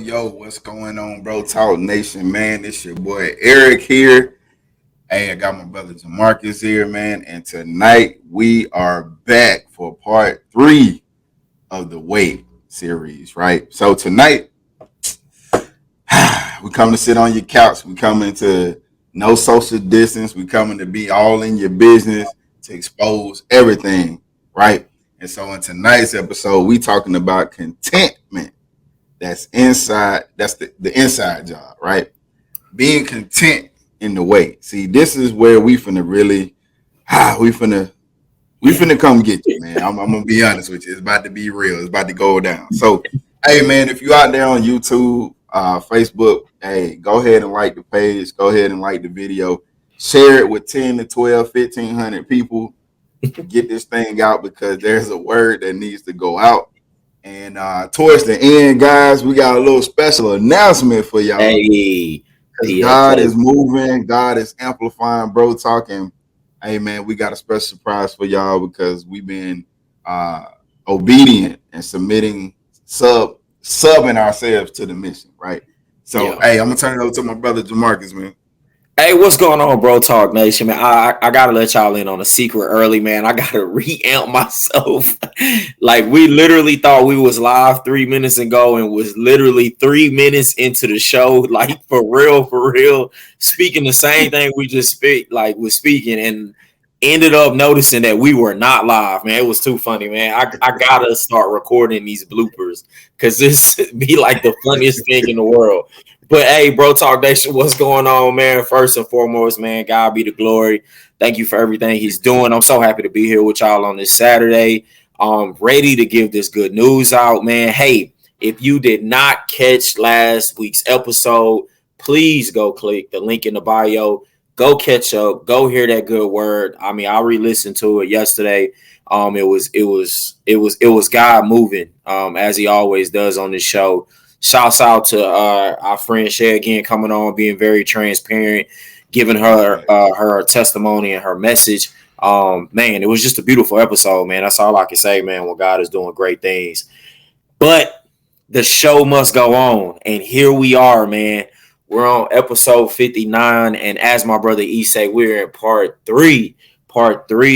Yo, what's going on, bro? Talk Nation, man. It's your boy Eric here. Hey, I got my brother Jarmarcus here, man. And tonight we are back for part 3 of the Wait series, right? So tonight we come to sit on your couch. We coming to no social distance. We coming to be all in your business to expose everything, right? And so in tonight's episode, we talking about contentment. That's inside. That's the inside job, right? Being content in the way. See, this is where we finna really, we finna come get you, man. I'm gonna be honest with you. It's about to be real. It's about to go down. So, hey, man, if you out there on YouTube, Facebook, hey, go ahead and like the page. Go ahead and like the video. Share it with 10 to 12, 1,500 people. Get this thing out because there's a word that needs to go out. And towards the end, guys, we got a little special announcement for y'all. Hey, Because God is moving, God is amplifying BroTalk. And hey, man, we got a special surprise for y'all because we've been obedient and subbing ourselves to the mission, right? So, hey, I'm gonna turn it over to my brother Jarmarcus, man. Hey, what's going on, Bro Talk Nation, man? I gotta let y'all in on a secret early, man. I gotta reamp myself. Like, we literally thought we was live 3 minutes ago and was literally 3 minutes into the show, like for real, speaking the same thing we just was speaking, and ended up noticing that we were not live, man. It was too funny, man. I gotta start recording these bloopers because this be like the funniest thing in the world. But hey, Bro Talk Nation, what's going on, man? First and foremost, man, God be the glory. Thank you for everything he's doing. I'm so happy to be here with y'all on this Saturday. Ready to give this good news out, man. Hey, if you did not catch last week's episode, please go click the link in the bio. Go catch up. Go hear that good word. I mean, I re-listened to it yesterday. It was God moving, as he always does on this show. Shouts out to our friend Shay again coming on, being very transparent, giving her her testimony and her message. Man, it was just a beautiful episode, man. That's all I can say, man, when God is doing great things. But the show must go on. And here we are, man. We're on episode 59. And as my brother E say, we're in part three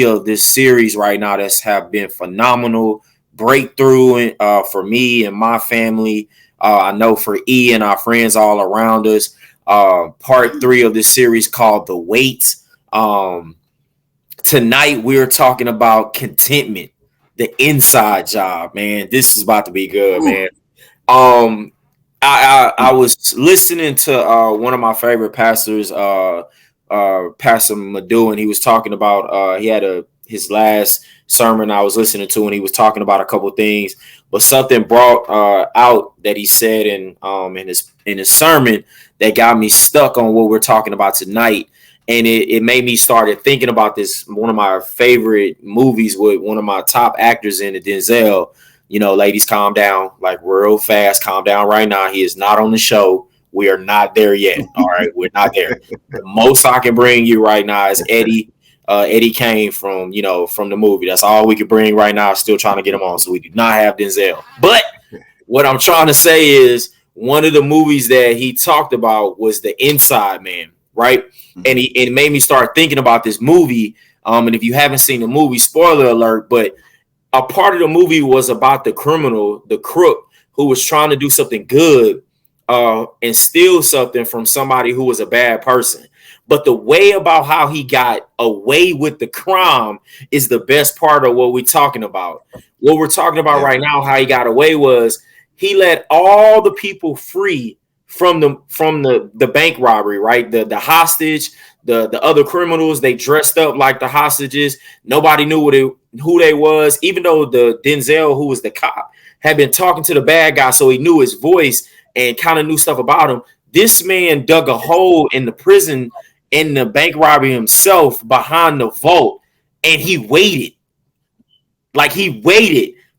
of this series right now that's have been phenomenal. Breakthrough for me and my family. I know for E and our friends all around us, part 3 of this series called The Wait. Tonight we're talking about contentment, the inside job, man. This is about to be good, man. I was listening to one of my favorite pastors, Pastor Madu, and he was talking about he had his last sermon I was listening to, and he was talking about a couple things, but something brought out that he said in his sermon that got me stuck on what we're talking about tonight, and it made me started thinking about this. One of my favorite movies with one of my top actors in it, Denzel. You know, ladies, calm down, like real fast. Calm down right now. He is not on the show. We are not there yet. All right, we're not there. The most I can bring you right now is Eddie Kane from the movie. That's all we can bring right now. Still trying to get him on, so we do not have Denzel. But what I'm trying to say is one of the movies that he talked about was The Inside Man, right? And it made me start thinking about this movie. And if you haven't seen the movie, spoiler alert, but a part of the movie was about the criminal, the crook, who was trying to do something good and steal something from somebody who was a bad person. But the way about how he got away with the crime is the best part of what we're talking about. What we're talking about right now, how he got away was he let all the people free from the bank robbery, right? The hostage, the other criminals, they dressed up like the hostages. Nobody knew who they was, even though the Denzel, who was the cop, had been talking to the bad guy, so he knew his voice and kind of knew stuff about him. This man dug a hole in the prison in the bank robbery himself behind the vault, and he waited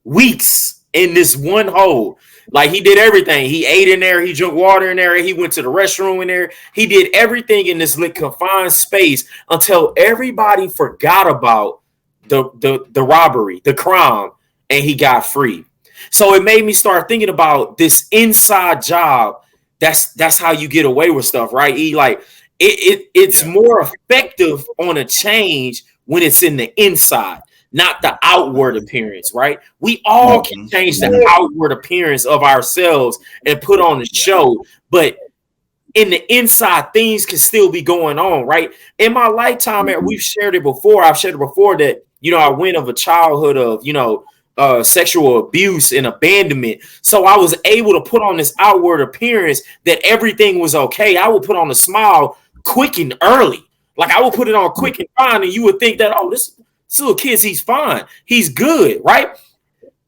weeks in this one hole. Like, he did everything. He ate in there, he drank water in there, he went to the restroom in there. He did everything in this confined space until everybody forgot about the robbery, the crime, and he got free. So it made me start thinking about this inside job. That's how you get away with stuff, right? Like it's more effective on a change when it's in the inside, not the outward appearance, right? We all can change the outward appearance of ourselves and put on a show, but in the inside, things can still be going on, right? In my lifetime, man, we've shared it before. I've shared it before that, I went of a childhood of, sexual abuse and abandonment. So I was able to put on this outward appearance that everything was okay. I would put on a smile quick and early. Like I would put it on quick and fine, and you would think that, oh, this little kid, he's fine. He's good, right?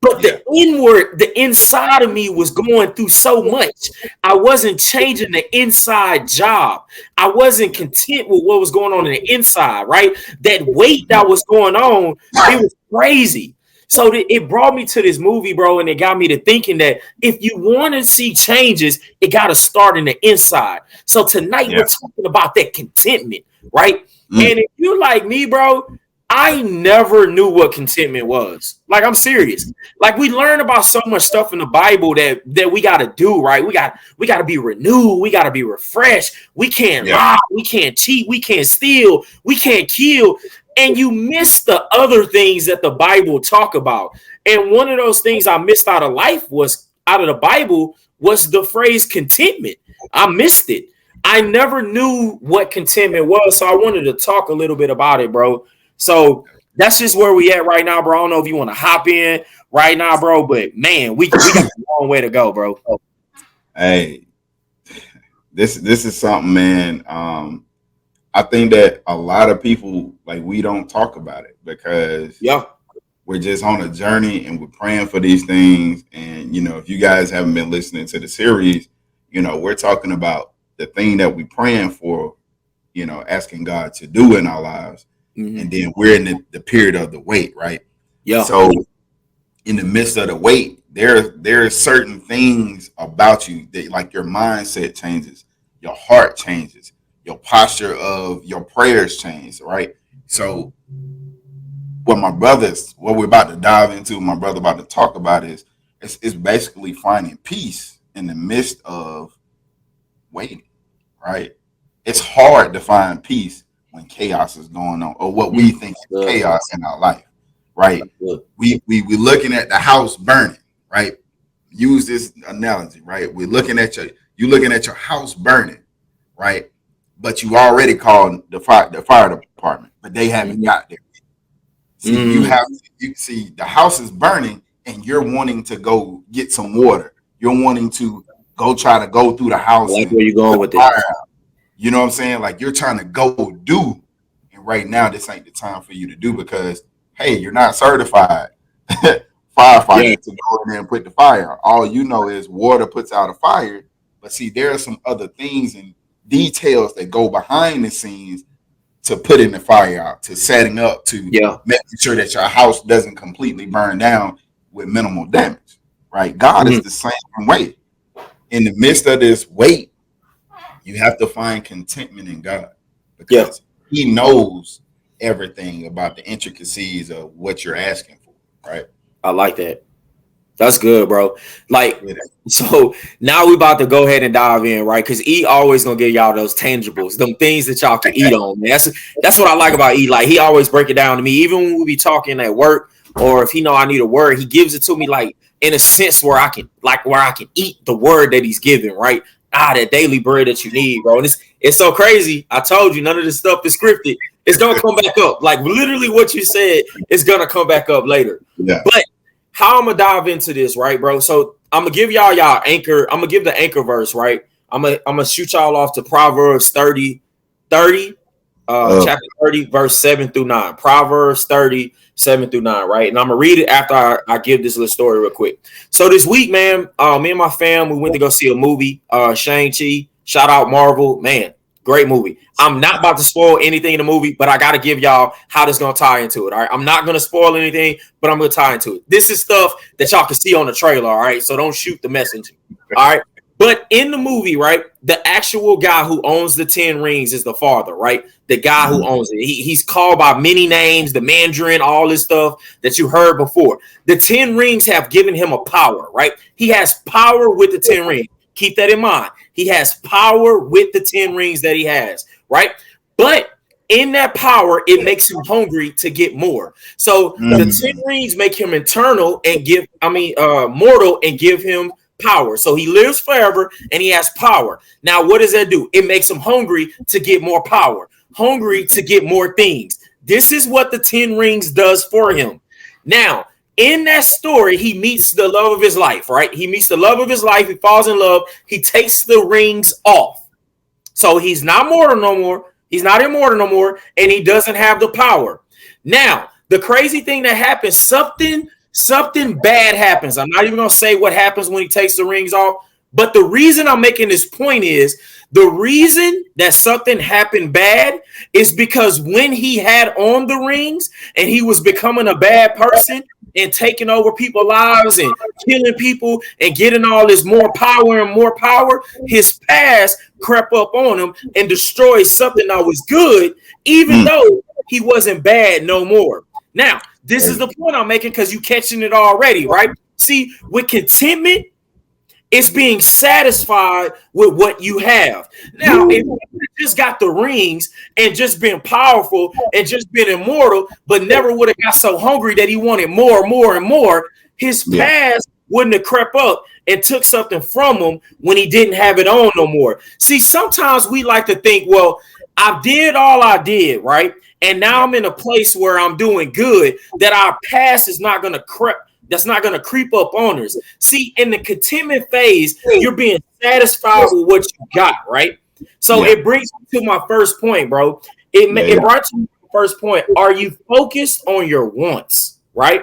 But the inside of me was going through so much. I wasn't changing the inside job. I wasn't content with what was going on in the inside, right? That weight that was going on, it was crazy. So it brought me to this movie, bro, and it got me to thinking that if you want to see changes, it got to start in the inside. So tonight we're talking about that contentment, right? And if you like me, bro, I never knew what contentment was. Like, I'm serious. Like, we learn about so much stuff in the Bible that we got to do, right? We got to be renewed. We got to be refreshed. We can't lie. We can't cheat. We can't steal. We can't kill. And you miss the other things that the Bible talk about. And one of those things I missed out of the Bible was the phrase contentment. I missed it. I never knew what contentment was. So I wanted to talk a little bit about it, bro. So that's just where we at right now, bro. I don't know if you want to hop in right now, bro, but man, we got a long way to go, bro. Hey, this is something, man. I think that a lot of people, like, we don't talk about it because we're just on a journey and we're praying for these things. And, if you guys haven't been listening to the series, we're talking about the thing that we're praying for, asking God to do in our lives. Mm-hmm. And then we're in the period of the wait, right? Yeah. So in the midst of the wait, there are certain things about you that, like, your mindset changes, your heart changes, your posture of your prayers change, right? So what we're about to dive into, my brother about to talk about is basically finding peace in the midst of waiting, right? It's hard to find peace when chaos is going on, or what we think is chaos in our life, right? We looking at the house burning, right? Use this analogy, right? We're looking at your house burning, right? But you already called the fire department, but they haven't got there. See, you see the house is burning, and you're wanting to go get some water. You're wanting to try to go through the house. Like where you going with this? You know what I'm saying? Like, you're trying to go do, and right now this ain't the time for you to do because, hey, you're not certified firefighter to go in there and put the fire. All you know is water puts out a fire, but see, there are some other things and details that go behind the scenes to putting the fire out, to setting up, to making sure that your house doesn't completely burn down with minimal damage, right? God is the same way. In the midst of this wait, you have to find contentment in God because He knows everything about the intricacies of what you're asking for, right? I like that. That's good, bro. Like, so now we about to go ahead and dive in, right? Because E always gonna give y'all those tangibles, them things that y'all can eat on, man. That's what I like about E. Like, he always break it down to me, even when we be talking at work, or if he know I need a word, he gives it to me like in a sense where I can eat the word that he's giving, right? That daily bread that you need, bro. And it's so crazy. I told you, none of this stuff is scripted. It's gonna come back up. Like, literally what you said is gonna come back up later. Yeah. But how I'm gonna dive into this, right, bro? So I'm gonna give y'all anchor. I'm gonna give the anchor verse, right? I'm gonna shoot y'all off to Proverbs 30, chapter 30, verse 7 through 9. Proverbs 30, 7 through 9, right? And I'm gonna read it after I give this little story real quick. So this week, man, me and my fam, we went to go see a movie, Shang-Chi. Shout out Marvel, man, great movie. I'm not about to spoil anything in the movie, but I gotta give y'all how this gonna tie into it. All right, I'm not gonna spoil anything, but I'm gonna tie into it. This is stuff that y'all can see on the trailer. All right, so don't shoot the messenger. All right, But in the movie, right, the actual guy who owns the 10 rings is the father, right? The guy who owns it. He's called by many names, the Mandarin, all this stuff that you heard before. The 10 rings have given him a power, right? He has power with the 10 rings. Keep that in mind. He has power with the 10 rings that he has, right? But in that power, it makes him hungry to get more. So the 10 rings make him mortal and give him power. So he lives forever and he has power. Now, what does that do? It makes him hungry to get more power, hungry to get more things. This is what the 10 rings does for him. Now, in that story, he meets the love of his life, right? He meets the love of his life. He falls in love. He takes the rings off. So he's not mortal no more. He's not immortal no more. And he doesn't have the power. Now, the crazy thing that happens, something bad happens. I'm not even going to say what happens when he takes the rings off. But the reason I'm making this point is the reason that something happened bad is because when he had on the rings and he was becoming a bad person and taking over people's lives and killing people and getting all this more power, his past crept up on him and destroyed something that was good, even though he wasn't bad no more. Now, this is the point I'm making because you're catching it already, right? See, with contentment, it's being satisfied with what you have. Now, if you just got the rings and just been powerful and just been immortal, but never would have got so hungry that he wanted more and more, his past wouldn't have crept up and took something from him when he didn't have it on no more. See, sometimes we like to think, well, I did all I did, right? And now I'm in a place where I'm doing good, that our past is not going to creep up on us. See, in the contentment phase, you're being satisfied with what you got, right? So it brings me to my first point, bro. It brought to my first point. Are you focused on your wants, right?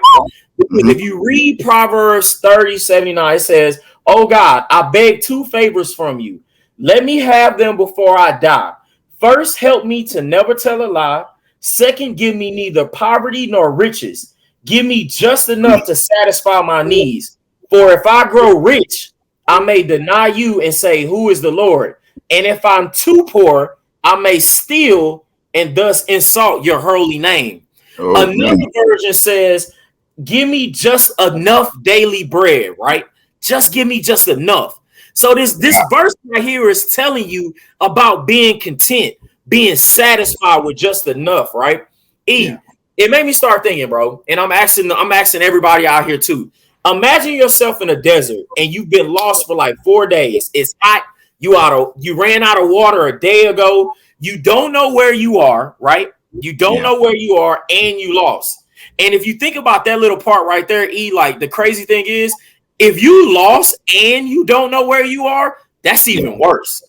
If you read Proverbs 30:79, it says, "Oh God, I beg 2 favors from you. Let me have them before I die. First, help me to never tell a lie. Second, give me neither poverty nor riches. Give me just enough to satisfy my needs. For if I grow rich, I may deny you and say, 'Who is the Lord?' And if I'm too poor, I may steal and thus insult your holy name." Another version says, "Give me just enough daily bread," right? Just give me just enough. So this verse right here is telling you about being content, being satisfied with just enough, right? It made me start thinking, bro, and I'm asking everybody out here too. Imagine yourself in a desert and you've been lost for like 4 days. It's hot. You ran out of water a day ago. You don't know where you are, right? You don't know where you are, and you lost. And if you think about that little part right there, like the crazy thing is, if you lost and you don't know where you are, that's even worse.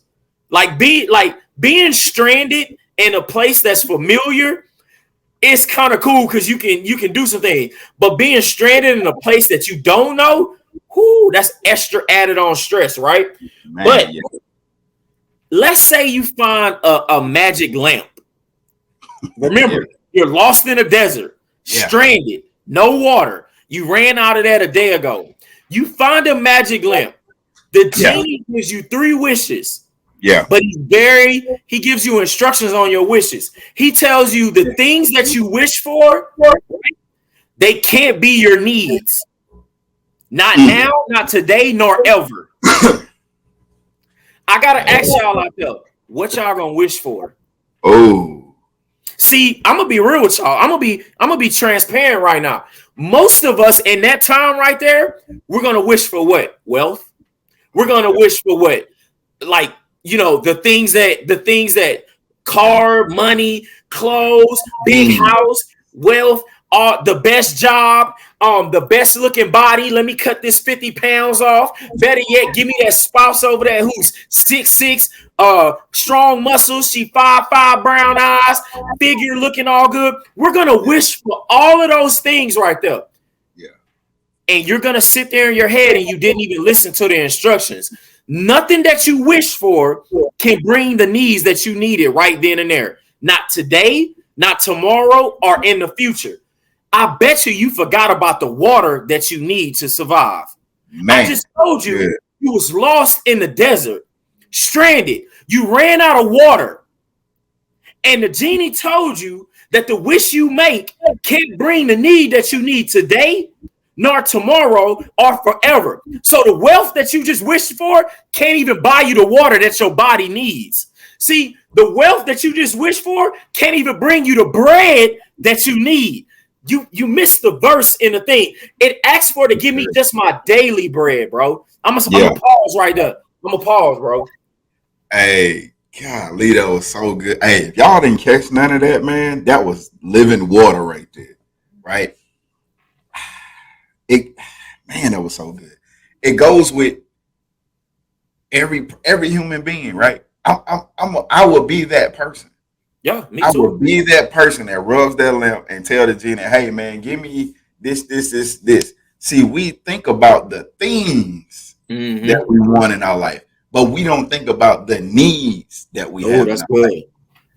Like being stranded in a place that's familiar, it's kind of cool because you can do something. But being stranded in a place that you don't know, that's extra added on stress, right? Man, but let's say you find a magic lamp. Remember, you're lost in a desert, stranded, no water. You ran out of that a day ago. You find a magic lamp. The genie gives you 3 wishes. But he gives you instructions on your wishes. He tells you the things that you wish for, they can't be your needs. Not now, not today, nor ever. I gotta ask y'all out there, what y'all gonna wish for? See, I'm gonna be real with y'all. I'm gonna be transparent right now. Most of us in that time right there, we're gonna wish for what? Wealth. We're gonna wish for what? Like, the things that car, money, clothes, big house, wealth, the best job, the best looking body. Let me cut this 50 pounds off. Better yet, give me that spouse over there who's 6'6", strong muscles. She 5'5", brown eyes, figure looking all good. We're gonna wish for all of those things right there. And you're gonna sit there in your head and you didn't even listen to the instructions. Nothing that you wish for can bring the needs that you needed right then and there. Not today, not tomorrow, or in the future. I bet you forgot about the water that you need to survive. Man, I just told you You was lost in the desert, stranded. You ran out of water. And the genie told you that the wish you make can't bring the need that you need today, nor tomorrow, or forever. So the wealth that you just wished for can't even buy you the water that your body needs. See, the wealth that you just wished for can't even bring you the bread that you need. You missed the verse in the thing. It asks for to give me just my daily bread, bro. I'm gonna pause right there. I'm gonna pause, bro. Hey, golly, that was so good. Hey, if y'all didn't catch none of that, man, that was living water right there, right? That was so good. It goes with every human being, right? I will be that person. Yeah, me I too. will be that person that rubs that lamp and tell the genie, hey man, give me this. See, we think about the things that we want in our life, but we don't think about the needs that we have. That's good. Life.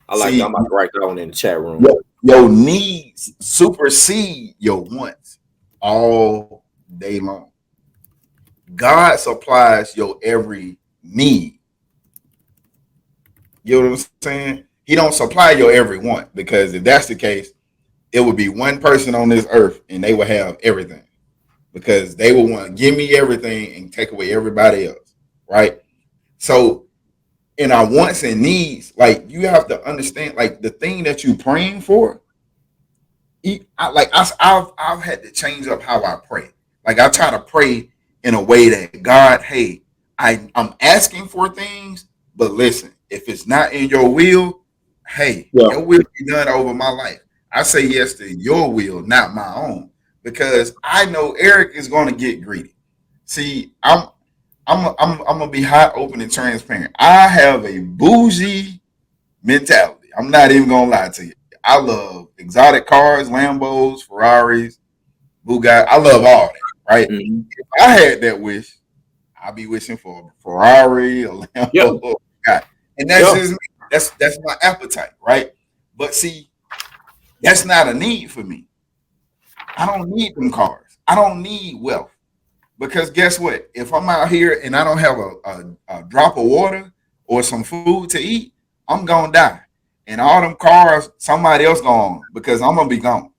I like that. I'm about to write that one in the chat room. Your needs supersede your wants all day long. God supplies your every need. You know what I'm saying? He don't supply your every want, because if that's the case, it would be one person on this earth and they would have everything, because they would want to give me everything and take away everybody else, right? So in our wants and needs, like, you have to understand, like, the thing that you praying for. I've had to change up how I pray. Like, I try to pray in a way that, God, hey, I'm asking for things, but listen, if it's not in your will, hey, your will be done over my life. I say yes to your will, not my own, because I know Eric is going to get greedy. See, I'm gonna be hot, open, and transparent. I have a bougie mentality. I'm not even gonna lie to you. I love exotic cars, Lambos, Ferraris, Bugatti. I love all that, right? If I had that wish, I'd be wishing for a Ferrari, a Lambo, and that's just me. That's my appetite, right? But see, that's not a need for me. I don't need them cars. I don't need wealth, because guess what? If I'm out here and I don't have a drop of water or some food to eat, I'm gonna die. And all them cars, somebody else gone, because I'm gonna be gone,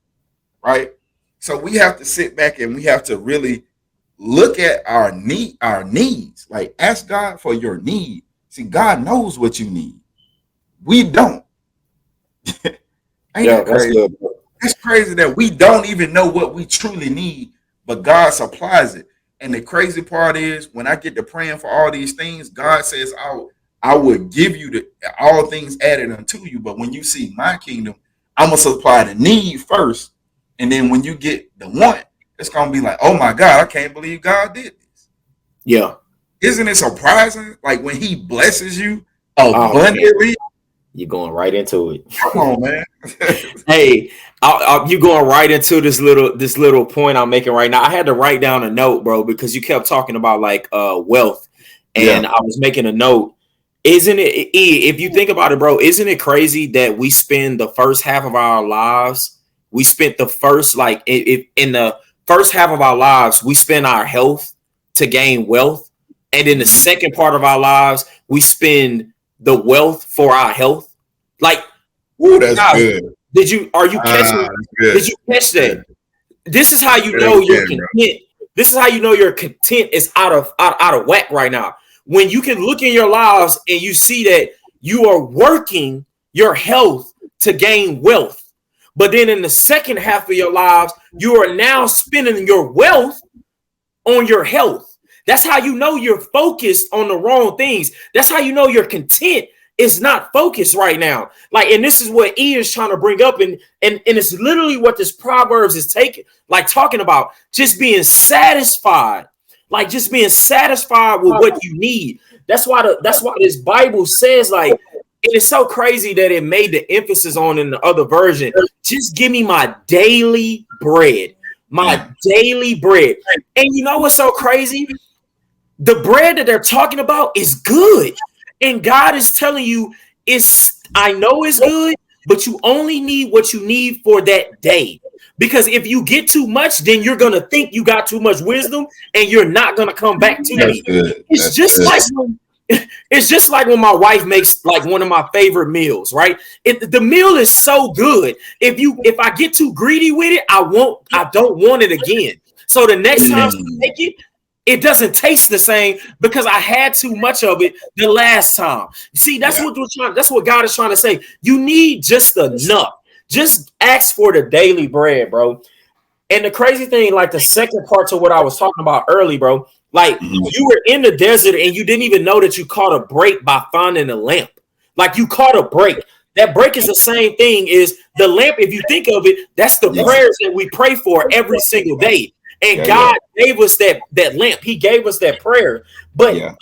right? So we have to sit back and we have to really look at our needs. Like, ask God for your need. See, God knows what you need. We don't. Ain't that crazy? It's crazy that we don't even know what we truly need, but God supplies it. And the crazy part is, when I get to praying for all these things, God says, I would give you all things added unto you. But when you see my kingdom, I'm gonna supply the need first, and then when you get the want, it's gonna be like, oh my God, I can't believe God did this. Yeah, isn't it surprising? Like, when He blesses you abundantly, you're going right into it. Come on, man. Hey, you going right into this little point I'm making right now. I had to write down a note, bro, because you kept talking about like wealth, and I was making a note. Isn't it, if you think about it, bro, isn't it crazy that we spend the first half of our lives, we spent the first, like, in the first half of our lives, we spend our health to gain wealth, and in the second part of our lives, we spend the wealth for our health. Like, ooh, that's good. Did you catch that? This is how you know you're content. Bro. This is how you know your content is out of whack right now. When you can look in your lives and you see that you are working your health to gain wealth, but then in the second half of your lives, you are now spending your wealth on your health. That's how you know you're focused on the wrong things. That's how you know you're content is not focused right now. Like, and this is what E is trying to bring up, and it's literally what this Proverbs is talking about, just being satisfied. Like, just being satisfied with what you need. That's why this Bible says, like, and it's so crazy that it made the emphasis on in the other version. Just give me my daily bread. My daily bread. And you know what's so crazy? The bread that they're talking about is good. And God is telling you, I know it's good, but you only need what you need for that day. Because if you get too much, then you're gonna think you got too much wisdom, and you're not gonna come back to That's me. good. It's That's just good. like it's just like when my wife makes like one of my favorite meals, right? The meal is so good. If I get too greedy with it, I don't want it again. So the next time she make it, it doesn't taste the same because I had too much of it the last time. See, that's what God is trying to say. You need just enough. Just ask for the daily bread, bro. And the crazy thing, like the second part to what I was talking about early, bro, like you were in the desert and you didn't even know that you caught a break by finding a lamp. Like you caught a break. That break is the same thing as the lamp. If you think of it, that's the prayers that we pray for every single day. And God gave us that lamp. He gave us that prayer. But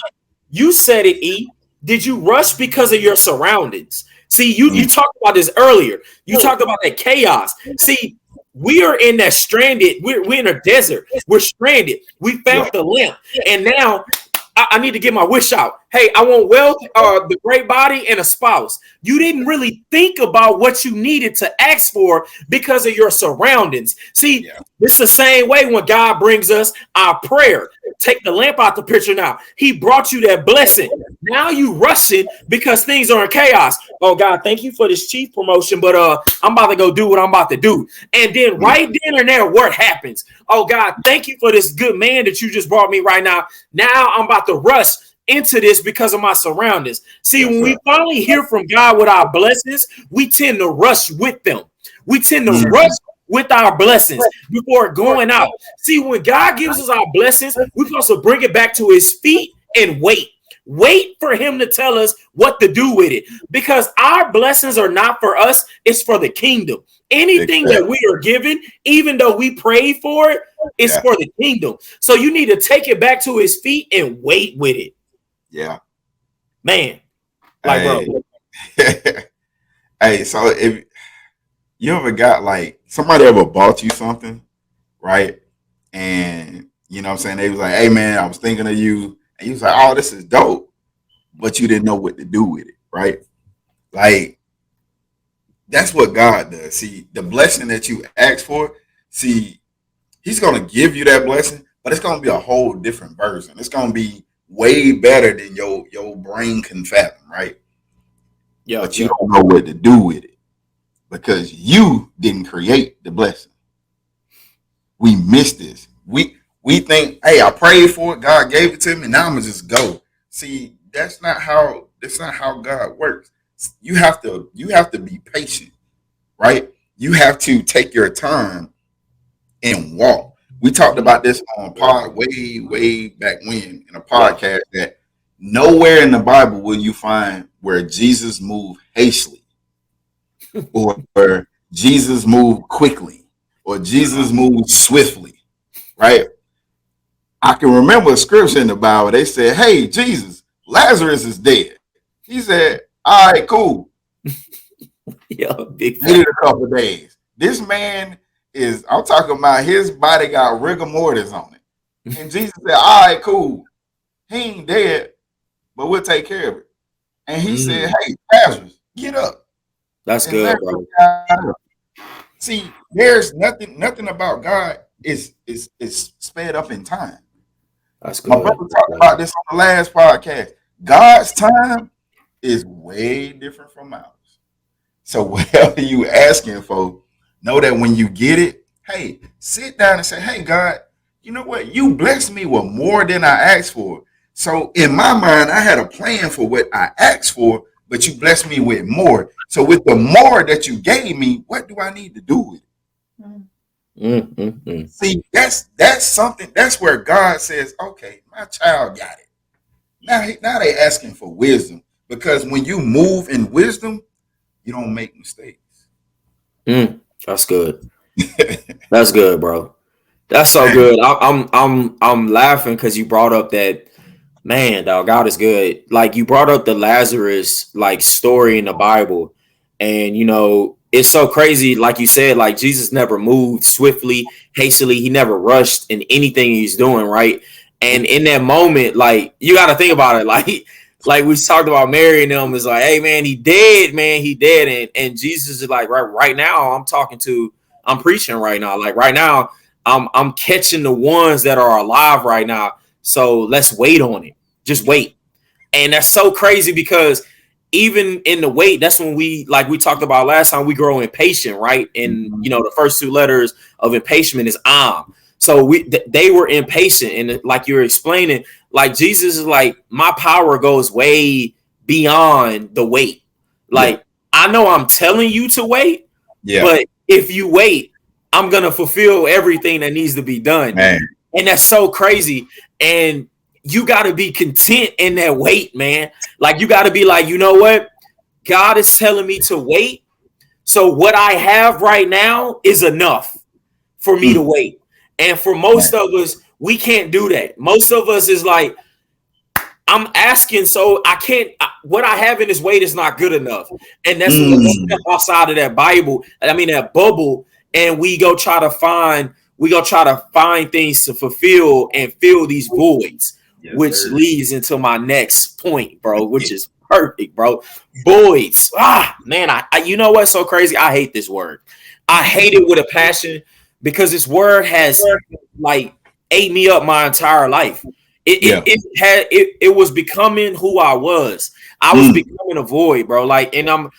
you said it, E. Did you rush because of your surroundings? See, you talked about this earlier. You talked about that chaos. See, we are in that stranded. We're in a desert. We're stranded. We found the lamp, and now I need to get my wish out. Hey, I want wealth, the great body, and a spouse. You didn't really think about what you needed to ask for because of your surroundings. See, it's the same way when God brings us our prayer. Take the lamp out the picture now. He brought you that blessing. Now you rushing because things are in chaos. Oh, God, thank you for this chief promotion, but I'm about to go do what I'm about to do. And then right then and there, what happens? Oh, God, thank you for this good man that you just brought me right now. Now I'm about to rush into this because of my surroundings. See, when we finally hear from God with our blessings, we tend to rush with them. We tend to rush with our blessings before going out. See, when God gives us our blessings, we're supposed to bring it back to his feet and wait. Wait for him to tell us what to do with it. Because our blessings are not for us, it's for the kingdom. Anything that we are given, even though we prayed for it, it's for the kingdom. So you need to take it back to his feet and wait with it. Yeah. Man. Like, bro. Hey, so if you ever got like somebody ever bought you something, right? And you know what I'm saying? They was like, hey man, I was thinking of you. And you was like, oh, this is dope. But you didn't know what to do with it, right? Like, that's what God does. See, the blessing that you ask for, see, he's gonna give you that blessing, but it's gonna be a whole different version. It's gonna be way better than your brain can fathom, right? Yeah. But you don't know what to do with it because you didn't create the blessing. We missed this. We think, hey, I prayed for it, God gave it to me, now I'm gonna just go. See, that's not how God works. You have to be patient, right? You have to take your time and walk. We talked about this on pod way back when in a podcast that nowhere in the Bible will you find where Jesus moved hastily or Jesus moved quickly or Jesus moved swiftly, right? I can remember a scripture in the Bible. They said, hey, Jesus, Lazarus is dead. He said, all right, cool. Big needed a couple of days. This man I'm talking about his body got rigor mortis on it. And Jesus said, all right, cool. He ain't dead, but we'll take care of it. And he said, hey, Lazarus, get up. That's and good, bro. See, there's nothing about God is sped up in time. That's good. My brother talked about this on the last podcast. God's time is way different from ours. So whatever you asking for, know that when you get it, hey, sit down and say, hey, God, you know what? You blessed me with more than I asked for. So in my mind, I had a plan for what I asked for, but you blessed me with more. So with the more that you gave me, what do I need to do with it? See, that's something. That's where God says, okay, my child got it. Now they asking for wisdom, because when you move in wisdom, you don't make mistakes. That's good. That's good, bro. That's so good. I'm laughing because you brought up that, man, dog, God is good. Like you brought up the Lazarus like story in the Bible, and you know it's so crazy. Like you said, like Jesus never moved swiftly, hastily. He never rushed in anything he's doing, right? And in that moment, like you got to think about it, like we talked about Mary and them is like, hey man, he dead, man, he dead. And Jesus is like, right now, I'm preaching right now. Like right now, I'm catching the ones that are alive right now. So let's wait on it. Just wait. And that's so crazy because even in the wait, that's when we talked about last time, we grow impatient, right? And the first two letters of impatient is am. So they were impatient, and like you're explaining, like Jesus is like, my power goes way beyond the wait. Like I know I'm telling you to wait, but if you wait, I'm gonna fulfill everything that needs to be done. Man. And that's so crazy. And you got to be content in that wait, man. Like you got to be like, you know what? God is telling me to wait. So what I have right now is enough for me to wait. And for most of us, we can't do that. Most of us is like, I'm asking, so I can't, what I have in this wait is not good enough. And that's when we step outside of that that bubble, and we go try to find things to fulfill and fill these voids. Yes, which leads into my next point, bro, which is perfect, bro. Voids. Man, I you know what's so crazy? I hate this word. I hate it with a passion because this word has like ate me up my entire life. It was becoming who I was. I was becoming a void, bro. Like, and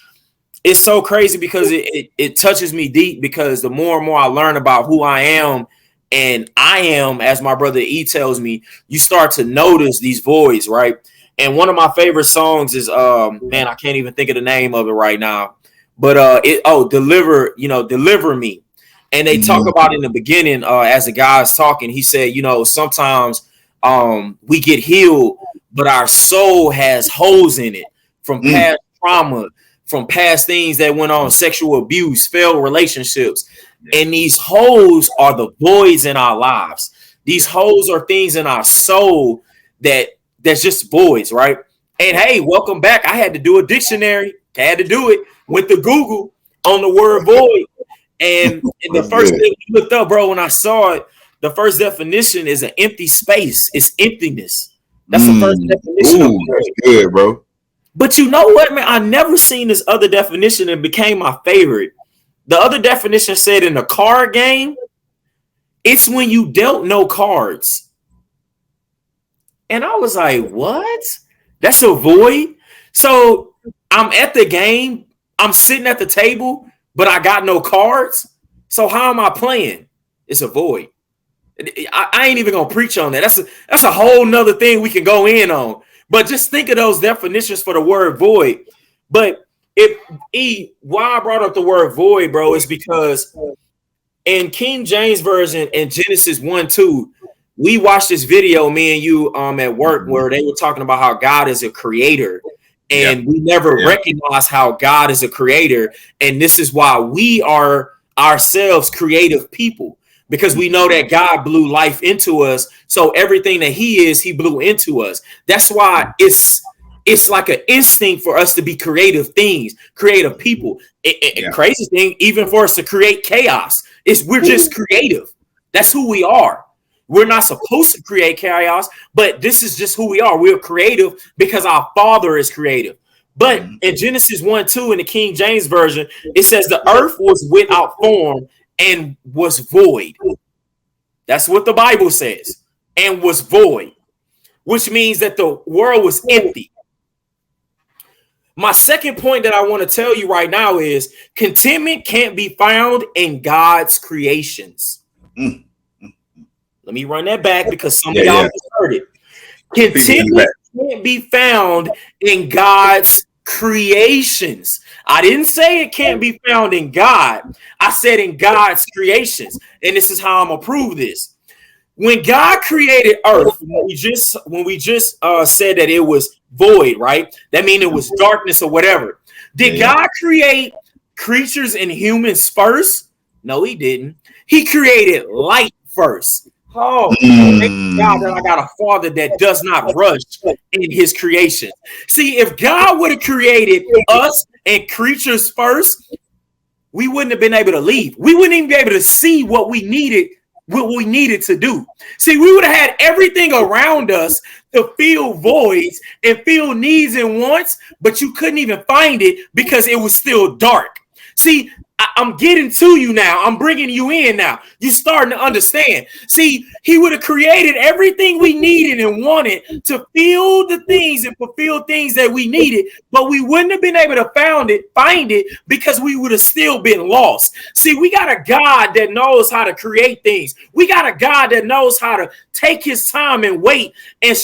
it's so crazy because it touches me deep because the more and more I learn about who I am. And I am, as my brother E tells me, you start to notice these voids, right? And one of my favorite songs is, man, I can't even think of the name of it right now. But Deliver Me. And they talk about in the beginning, as the guy's talking, he said, sometimes we get healed, but our soul has holes in it from past trauma, from past things that went on, sexual abuse, failed relationships. And these holes are the voids in our lives. These holes are things in our soul that's just voids, right? And hey, welcome back. I had to do a dictionary. I had to do it. Went to Google on the word void. And the first thing I looked up, bro, when I saw it, the first definition is an empty space. It's emptiness. That's the first definition of void. That's good, bro. But you know what, man? I never seen this other definition and became my favorite. The other definition said in a card game, it's when you dealt no cards. And I was like, what? That's a void? So I'm at the game, I'm sitting at the table, but I got no cards. So how am I playing? It's a void. I ain't even gonna preach on that. That's a whole nother thing we can go in on. But just think of those definitions for the word void. But why I brought up the word void, bro, is because in King James Version in Genesis 1:2, we watched this video, me and you, at work, where they were talking about how God is a creator, and we never recognize how God is a creator, and this is why we are ourselves creative people, because we know that God blew life into us, so everything that He is, He blew into us. That's why it's like an instinct for us to be creative things, creative people. Crazy thing, even for us to create chaos, we're just creative. That's who we are. We're not supposed to create chaos, but this is just who we are. We're creative because our Father is creative. But in Genesis 1:2 in the King James Version, it says the earth was without form and was void. That's what the Bible says, and was void, which means that the world was empty. My second point that I want to tell you right now is contentment can't be found in God's creations. Let me run that back because some of y'all heard it. Contentment can't be found in God's creations. I didn't say it can't be found in God. I said in God's creations. And this is how I'm going to prove this. When God created earth, when we just said that it was void, right? That means it was darkness or whatever. Did God create creatures and humans first? No, He didn't. He created light first. Oh, thank God that I got a Father that does not rush in His creation. See, if God would have created us and creatures first, we wouldn't have been able to leave. We wouldn't even be able to see what we needed what we needed to do. See, we would have had everything around us to fill voids and fill needs and wants, but you couldn't even find it because it was still dark. See, I'm getting to you now. I'm bringing you in now. You're starting to understand. See, he would have created everything we needed and wanted to fill the things and fulfill things that we needed, but we wouldn't have been able to find it because we would have still been lost. See, we got a God that knows how to create things. We got a God that knows how to take his time and wait and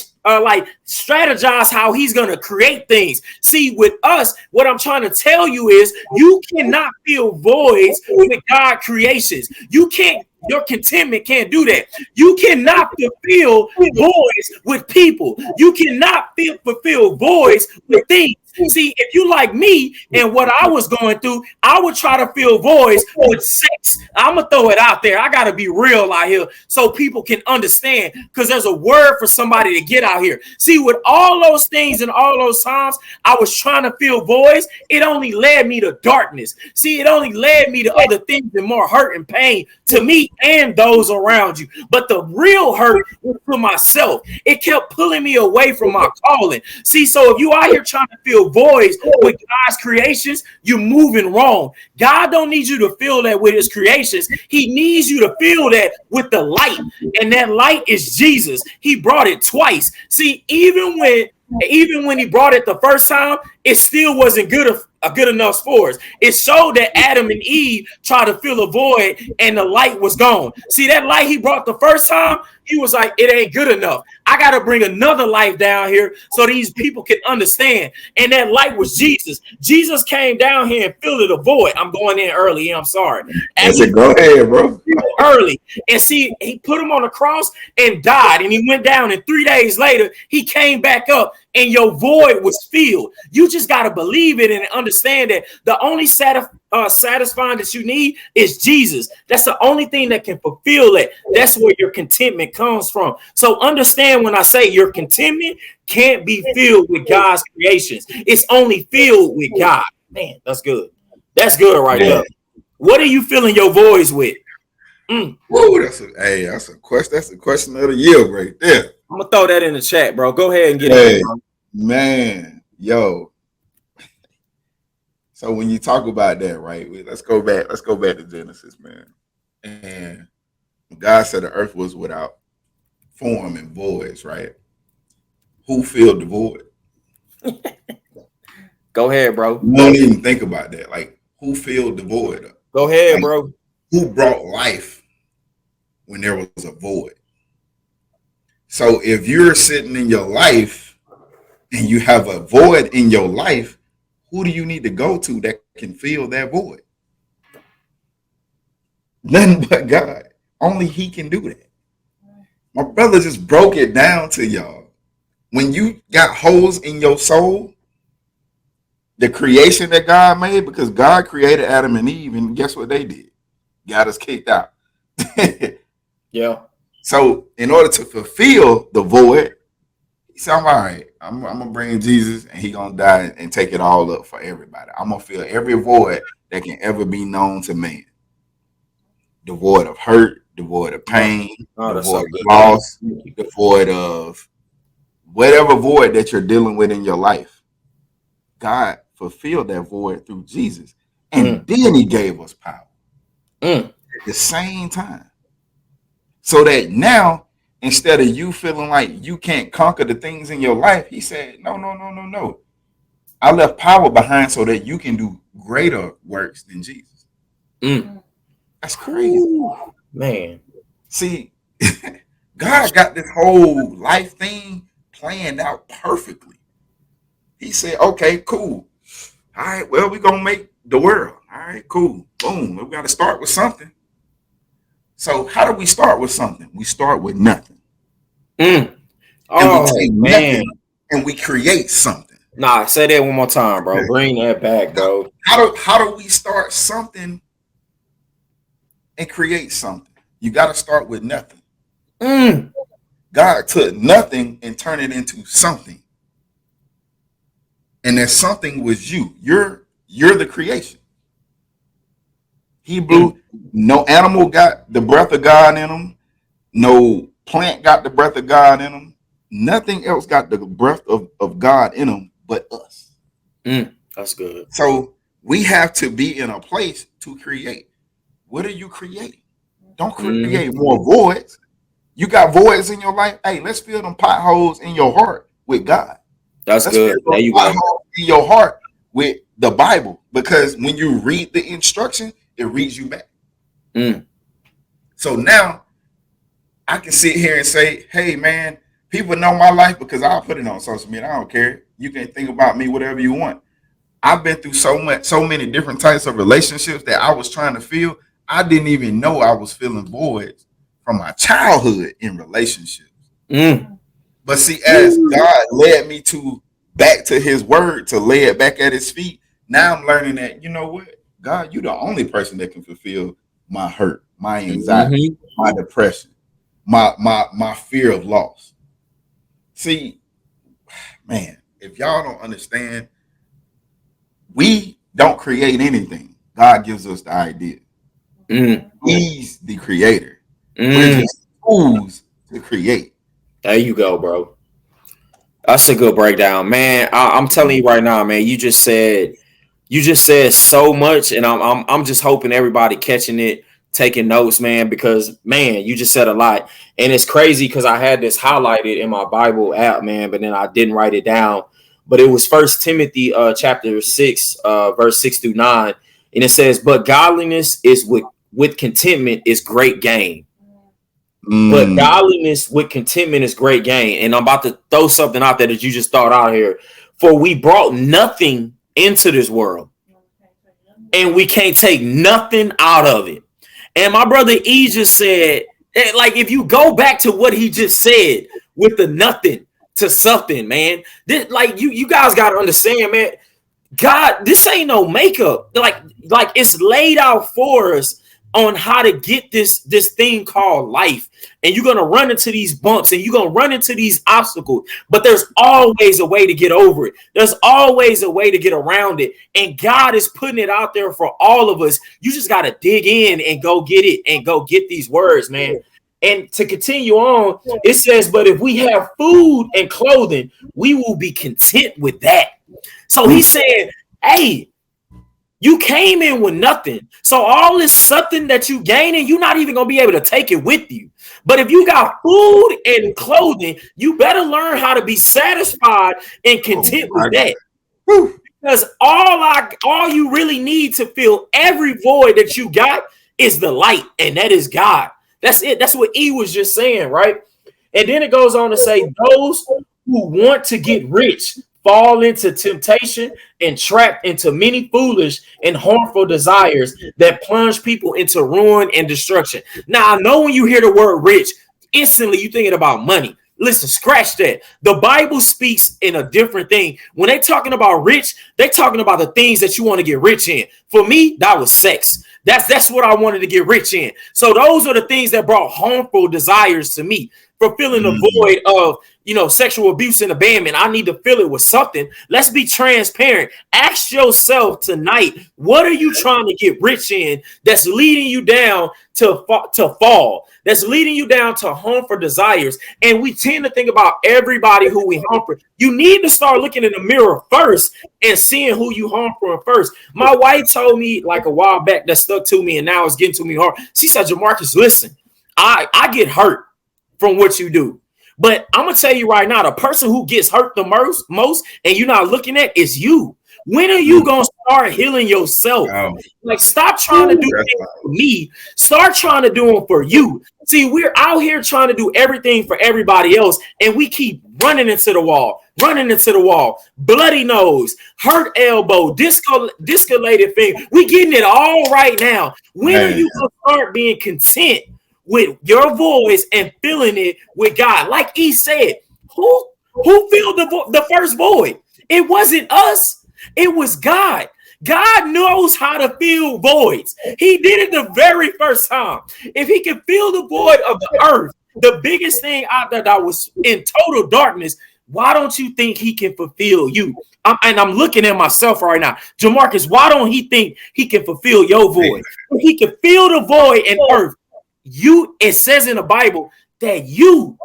strategize how he's going to create things. See, with us, what I'm trying to tell you is you cannot fill voids with God creations. You can't. Your contentment can't do that. You cannot fulfill voids with people. You cannot fulfill voids with things. See, if you like me and what I was going through, I would try to fill voids with sex. I'm going to throw it out there. I got to be real out here so people can understand, because there's a word for somebody to get out here. See, with all those things and all those times I was trying to fill voids, it only led me to darkness. See, it only led me to other things and more hurt and pain to me and those around you. But the real hurt was for myself. It kept pulling me away from my calling. See, so if you out here trying to fill voids with God's creations, you're moving wrong. God don't need you to feel that with his creations. He needs you to feel that with the light, and that light is Jesus. He brought it twice. See, even when he brought it the first time, it still wasn't good enough for us. It showed that Adam and Eve tried to fill a void and the light was gone. See, that light he brought the first time, he was like, it ain't good enough. I got to bring another light down here so these people can understand. And that light was Jesus. Jesus came down here and filled a void. I'm going in early. I'm sorry. Go ahead, bro. Early. And see, he put him on the cross and died. And he went down. And 3 days later, he came back up and your void was filled. You just got to believe it and understand that the only satisfying that you need is Jesus. That's the only thing that can fulfill it. That's where your contentment comes from. So understand when I say your contentment can't be filled with God's creations. It's only filled with God. Man, that's good. That's good right there. What are you filling your voids with? Whoa, that's a question. That's a question of the year right there. I'm gonna throw that in the chat, bro. Go ahead and get it, bro. Man, yo. So when you talk about that, right? Let's go back to Genesis, man. And God said the earth was without form and voids, right? Who filled the void? Go ahead, bro. You don't even think about that. Like, who filled the void? Go ahead, bro. Who brought life when there was a void? So if you're sitting in your life and you have a void in your life, who do you need to go to that can fill that void? None but God. Only he can do that. My brother just broke it down to y'all. When you got holes in your soul, the creation that God made, because God created Adam and Eve, and guess what they did? Got us kicked out. Yeah. So in order to fulfill the void, he said, all right, I'm going to bring Jesus and he going to die and take it all up for everybody. I'm going to fill every void that can ever be known to man. The void of hurt, the void of pain, the void of loss, the void of whatever void that you're dealing with in your life. God fulfilled that void through Jesus. And then he gave us power at the same time. So that now, instead of you feeling like you can't conquer the things in your life, he said, no. I left power behind so that you can do greater works than Jesus. That's crazy. Ooh, man. See, God got this whole life thing planned out perfectly. He said, okay, cool. All right, well, we're going to make the world. All right, cool. Boom. We got to start with something. So how do we start with something? We start with nothing. And we take nothing and we create something. Nah, say that one more time, bro. Bring that back, bro. How do we start something and create something? You got to start with nothing. God took nothing and turned it into something. And that something was you. You're the creation. He blew, no animal got the breath of God in them. No plant got the breath of God in them. Nothing else got the breath of God in them but us. That's good. So we have to be in a place to create. What are you creating? Don't create more voids. You got voids in your life. Hey, let's fill them potholes in your heart with God. That's let's good. fill There you potholes go. in your heart with the Bible, because when you read the instruction, it reads you back. So now I can sit here and say, hey man, people know my life because I'll put it on social media. I don't care. You can think about me whatever you want. I've been through so many different types of relationships that I was trying to feel. I didn't even know I was feeling voids from my childhood in relationships. But see, as God led me back to his word, to lay it back at his feet, now I'm learning that, you know what, God, you're the only person that can fulfill my hurt, my anxiety, my depression, my fear of loss. See, man, if y'all don't understand, we don't create anything. God gives us the idea. He's the creator. We're just tools to create. There you go, bro. That's a good breakdown, man. I'm telling you right now, man. You just said so much, and I'm just hoping everybody catching it, taking notes, man. Because man, you just said a lot, and it's crazy because I had this highlighted in my Bible app, man, but then I didn't write it down. But it was First Timothy chapter 6, verse 6-9, and it says, "But godliness is with contentment is great gain." But godliness with contentment is great gain. And I'm about to throw something out there that you just thought out here. For we brought nothing into this world, and we can't take nothing out of it. And my brother E just said, like, if you go back to what he just said with the nothing to something, man, this, like you guys got to understand, man, God, this ain't no makeup. Like it's laid out for us on how to get this thing called life. And you're going to run into these bumps and you're going to run into these obstacles, but there's always a way to get over it. There's always a way to get around it. And God is putting it out there for all of us. You just got to dig in and go get it and go get these words, man. And to continue on, it says, but if we have food and clothing, we will be content with that. So he said, hey, you came in with nothing. So all this something that you gaining, you're not even going to be able to take it with you. But if you got food and clothing, you better learn how to be satisfied and content with that. Because all you really need to fill every void that you got is the light, and that is God. That's it. That's what E was just saying, right? And then it goes on to say, those who want to get rich fall into temptation and trapped into many foolish and harmful desires that plunge people into ruin and destruction. Now, I know when you hear the word rich, instantly you're thinking about money. Listen, scratch that. The Bible speaks in a different thing. When they're talking about rich, they're talking about the things that you want to get rich in. For me, that was sex. That's what I wanted to get rich in. So those are the things that brought harmful desires to me. Fulfilling the void of, sexual abuse and abandonment. I need to fill it with something. Let's be transparent. Ask yourself tonight, what are you trying to get rich in that's leading you down to fall? That's leading you down to harmful desires. And we tend to think about everybody who we harm for. You need to start looking in the mirror first and seeing who you harm for first. My wife told me like a while back that stuck to me, and now it's getting to me hard. She said, Jarmarcus, listen, I get hurt from what you do. But I'm going to tell you right now, the person who gets hurt the most and you're not looking at is you. When are you going to start healing yourself? Like, stop trying to do things for me. Start trying to do them for you. See, we're out here trying to do everything for everybody else, and we keep running into the wall, bloody nose, hurt elbow, discolated finger. We getting it all right now. When are you going to start being content with your voice and filling it with God? Like he said, who filled the first void? It wasn't us. It was God. God knows how to fill voids. He did it the very first time. If he can fill the void of the earth, the biggest thing out there that was in total darkness, why don't you think he can fulfill you? I'm looking at myself right now. Jarmarcus, why don't he think he can fulfill your void? If he can fill the void in earth, it says in the Bible that you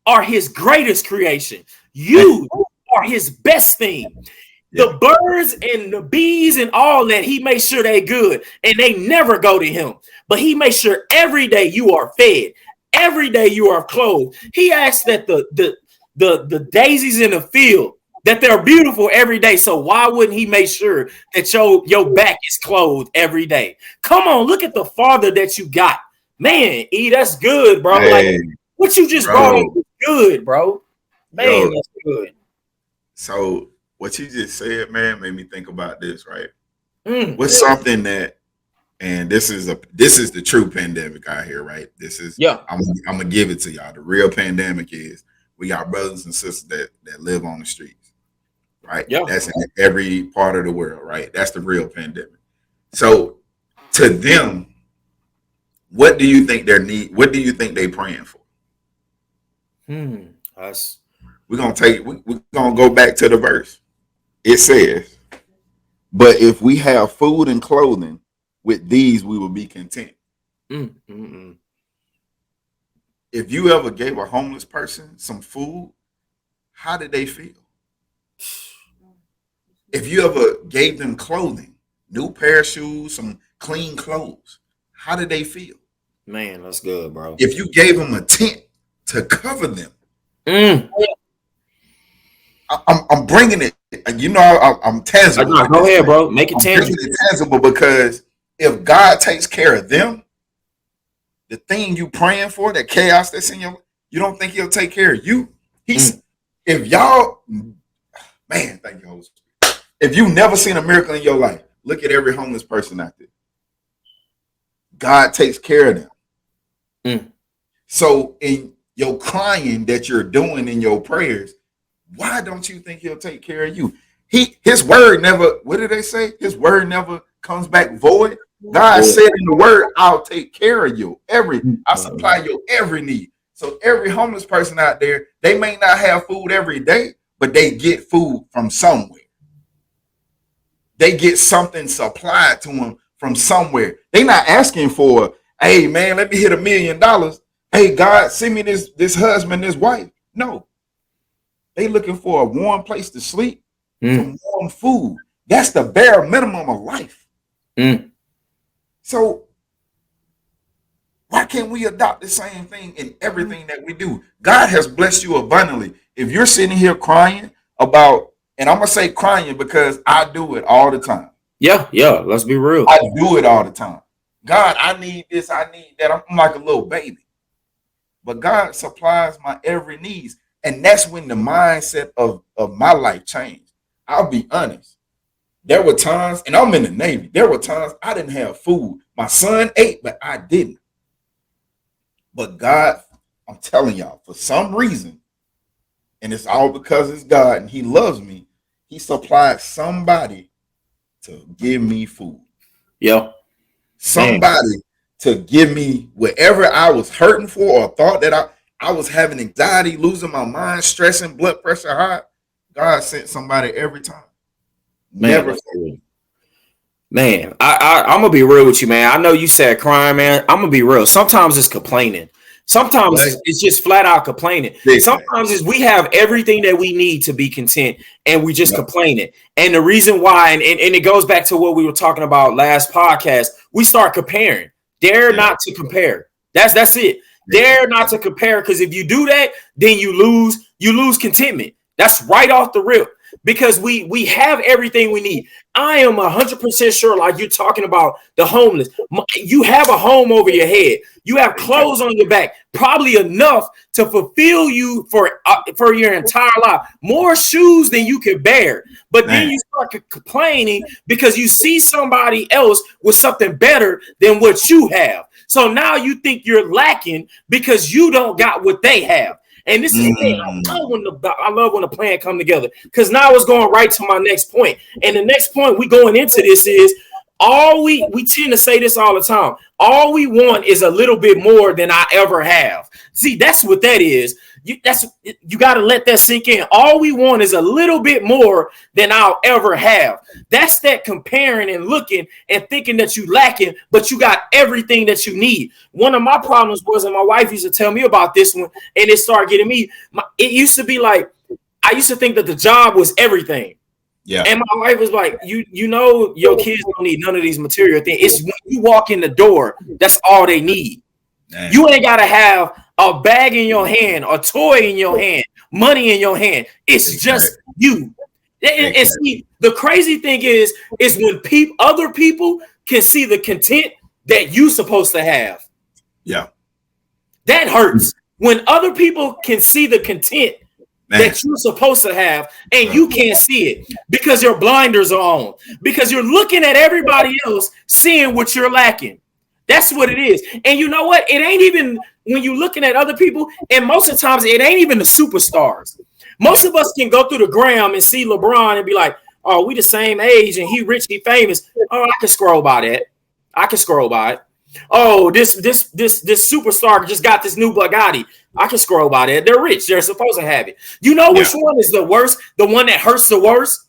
are his greatest creation. You are his best thing. The birds and the bees and all that, he makes sure they good and they never go to him. But he makes sure every day you are fed, every day you are clothed. He asks that the daisies in the field, that they're beautiful every day. So why wouldn't he make sure that your back is clothed every day? Come on, look at the Father that you got. Man, that's good, bro. Hey, like what you just brought up is good, bro. Man, that's good. So what you just said, man, made me think about this, right? What's something that, and this is the true pandemic out here, right? This is, I'm gonna give it to y'all. The real pandemic is we got brothers and sisters that live on the streets, right? That's in every part of the world, right? That's the real pandemic. So to them, what do you think their need? What do you think they praying for? We're gonna go back to the verse. It says, but if we have food and clothing, with these we will be content. If you ever gave a homeless person some food, how did they feel? If you ever gave them clothing, new pair of shoes, some clean clothes, how did they feel? Man, that's good, bro. If you gave them a tent to cover them, I'm bringing it. You know, I'm tangible. Go ahead, bro. Make it tangible. Tangible, because if God takes care of them, the thing you praying for, that chaos that's in you don't think he'll take care of you? If y'all, man, thank you, Holy Spirit. If you've never seen a miracle in your life, look at every homeless person out there. God takes care of them. So in your crying that you're doing in your prayers, why don't you think he'll take care of you? His word never, what did they say? His word never comes back void. God said in the word, I'll take care of you. I supply your every need. So every homeless person out there, they may not have food every day, but they get food from somewhere. They get something supplied to them from somewhere. They're not asking for, hey man, let me hit $1 million. Hey God, send me this husband, this wife. No. They looking for a warm place to sleep, some warm food. That's the bare minimum of life. So why can't we adopt the same thing in everything that we do? God has blessed you abundantly. If you're sitting here crying about, and I'm going to say crying because I do it all the time. Yeah, let's be real. I do it all the time. God, I need this, I need that. I'm like a little baby. But God supplies my every needs. And that's when the mindset of my life changed. I'll be honest. There were times, and I'm in the Navy, there were times I didn't have food. My son ate, but I didn't. But God, I'm telling y'all, for some reason, and it's all because it's God and he loves me, he supplied somebody to give me food. Somebody to give me whatever I was hurting for or thought that I was having anxiety, losing my mind, stressing, blood pressure high. God sent somebody every time. Never. Man, I'm gonna be real with you, man. I know you said crying, man. I'm gonna be real. Sometimes it's complaining. Sometimes it's just flat out complaining. Sometimes it's we have everything that we need to be content and we just complaining. And the reason why, and it goes back to what we were talking about last podcast, we start comparing. Dare not to compare. That's it. Dare not to compare, because if you do that, then you lose contentment. That's right off the rip, because we have everything we need. I am 100% sure, like you're talking about the homeless. You have a home over your head. You have clothes on your back, probably enough to fulfill you for your entire life. More shoes than you can bear. But then you start complaining because you see somebody else with something better than what you have. So now you think you're lacking because you don't got what they have. And this is I love when the plan come together, because now it's going right to my next point. And the next point we going into this is we tend to say this all the time. All we want is a little bit more than I ever have. See, that's what that is. You got to let that sink in. All we want is a little bit more than I'll ever have. That's that comparing and looking and thinking that you lacking, but you got everything that you need. One of my problems was, and my wife used to tell me about this one, and it started getting me. It used to be like, I used to think that the job was everything. Yeah. And my wife was like, you know, your kids don't need none of these material things. It's when you walk in the door, that's all they need. Dang. You ain't got to have a bag in your hand, a toy in your hand, money in your hand. It's just you. And see, the crazy thing is when other people can see the content that you supposed to have. Yeah. That hurts. When other people can see the content that you're supposed to have and you can't see it because your blinders are on, because you're looking at everybody else seeing what you're lacking. That's what it is. And you know what? It ain't even when you're looking at other people, and most of the times it ain't even the superstars. Most of us can go through the gram and see LeBron and be like, oh, we the same age and he rich, he famous. Oh, I can scroll by that. I can scroll by it. Oh, this superstar just got this new Bugatti. I can scroll by that. They're rich. They're supposed to have it. You know which one is the worst? The one that hurts the worst?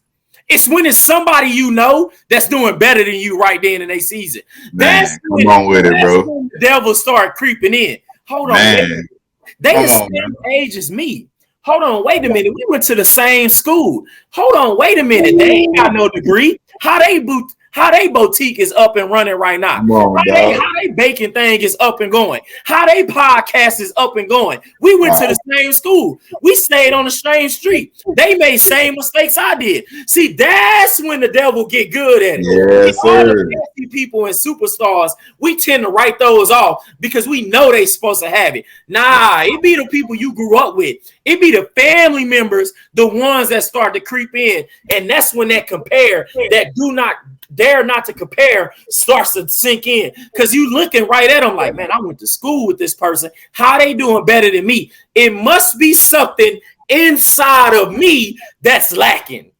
It's when it's somebody you know that's doing better than you right then in their season. That's when the devil start creeping in. Hold on. They the same age as me. Hold on. Wait a minute. We went to the same school. Hold on. Wait a minute. They ain't got no degree. How they boutique is up and running right now. How they baking thing is up and going. How they podcast is up and going. We went to the same school. We stayed on the same street. They made same mistakes I did. See, that's when the devil get good at it. Yes, all the fancy people and superstars, we tend to write those off because we know they supposed to have it. Nah, it be the people you grew up with. It be the family members, the ones that start to creep in. And that's when that compare, that do not dare not to compare starts to sink in because you looking right at them like, man, I went to school with this person. How they doing better than me? It must be something inside of me that's lacking.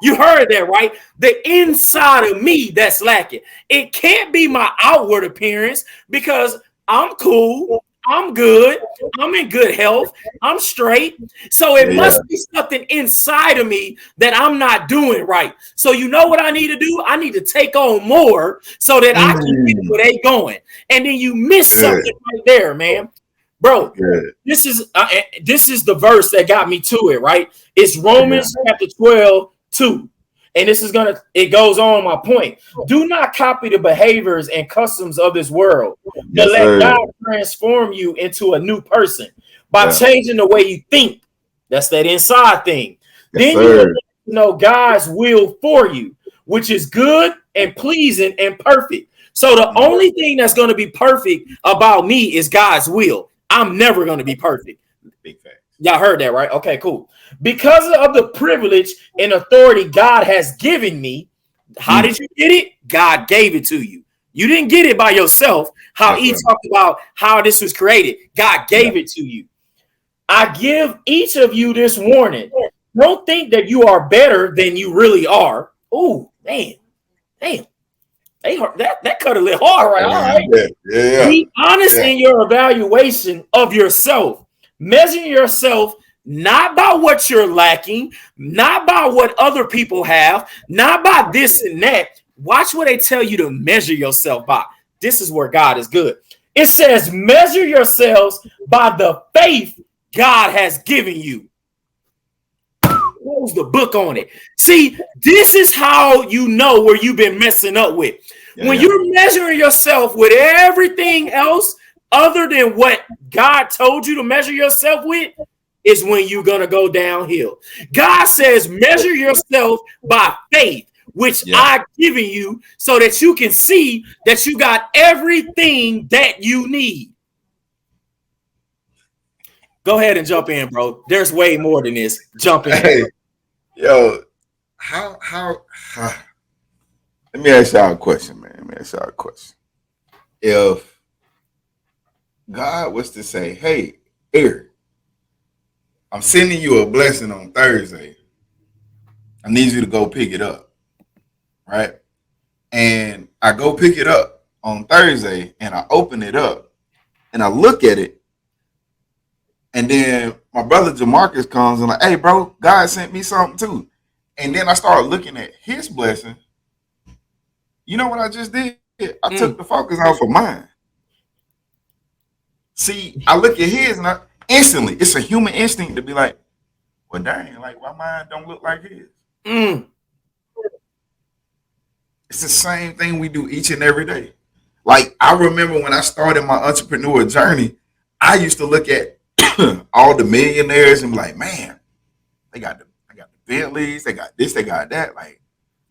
You heard that, right? The inside of me that's lacking. It can't be my outward appearance because I'm cool. I'm good. I'm in good health. I'm straight. So it must be something inside of me that I'm not doing right. So you know what I need to do? I need to take on more so that I can get where they going. And then you miss something right there, man. Bro, this is the verse that got me to it, right? It's Romans chapter 12:2. And it goes on my point. Do not copy the behaviors and customs of this world, but let God transform you into a new person by changing the way you think. That's that inside thing. Then you will know God's will for you, which is good and pleasing and perfect. So the only thing that's going to be perfect about me is God's will. I'm never going to be perfect. Big fact. Y'all heard that, right? Okay, cool. Because of the privilege and authority God has given me, how did you get it? God gave it to you. You didn't get it by yourself. How he talked about how this was created. God gave it to you. I give each of you this warning. Don't think that you are better than you really are. Oh, man. Damn. That cut a little hard, right? All right. Be honest in your evaluation of yourself. Measure yourself not by what you're lacking, not by what other people have, not by this and that. Watch what they tell you to measure yourself by. This is where God is good. It says, measure yourselves by the faith God has given you. Close the book on it. See, this is how you know where you've been messing up with. When you're measuring yourself with everything else other than what God told you to measure yourself with, is when you're going to go downhill. God says, measure yourself by faith, which I've given you so that you can see that you got everything that you need. Go ahead and jump in, bro. There's way more than this. Jump in. Hey, yo, how let me ask y'all a question, man. Let me ask y'all a question. If God was to say, hey, Eric, I'm sending you a blessing on Thursday. I need you to go pick it up, right? And I go pick it up on Thursday, and I open it up, and I look at it, and then my brother Jarmarcus comes and like, hey, bro, God sent me something too. And then I started looking at his blessing. You know what I just did? I took the focus off of mine. See, I look at his, and instantly, it's a human instinct to be like, well, dang, like, why mine don't look like his? It's the same thing we do each and every day. Like, I remember when I started my entrepreneur journey, I used to look at all the millionaires and be like, man, they got the Bentleys, they got this, they got that. Like,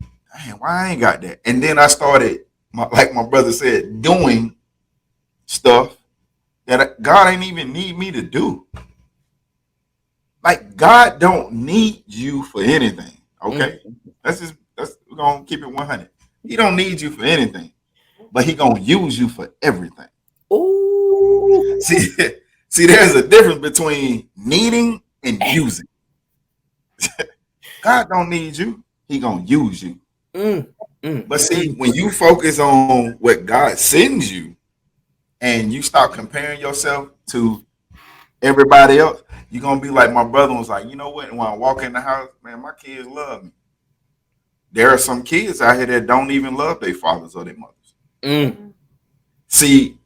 dang, why I ain't got that? And then I started, like my brother said, doing stuff that God ain't even need me to do. Like, God don't need you for anything. Okay, we're gonna keep it 100. He don't need you for anything, but he gonna use you for everything. Ooh. See, there's a difference between needing and using. God don't need you; he gonna use you. But see, when you focus on what God sends you, and you start comparing yourself to everybody else, you're gonna be like my brother was like, you know what? When I walk in the house, man, my kids love me. There are some kids out here that don't even love their fathers or their mothers. See,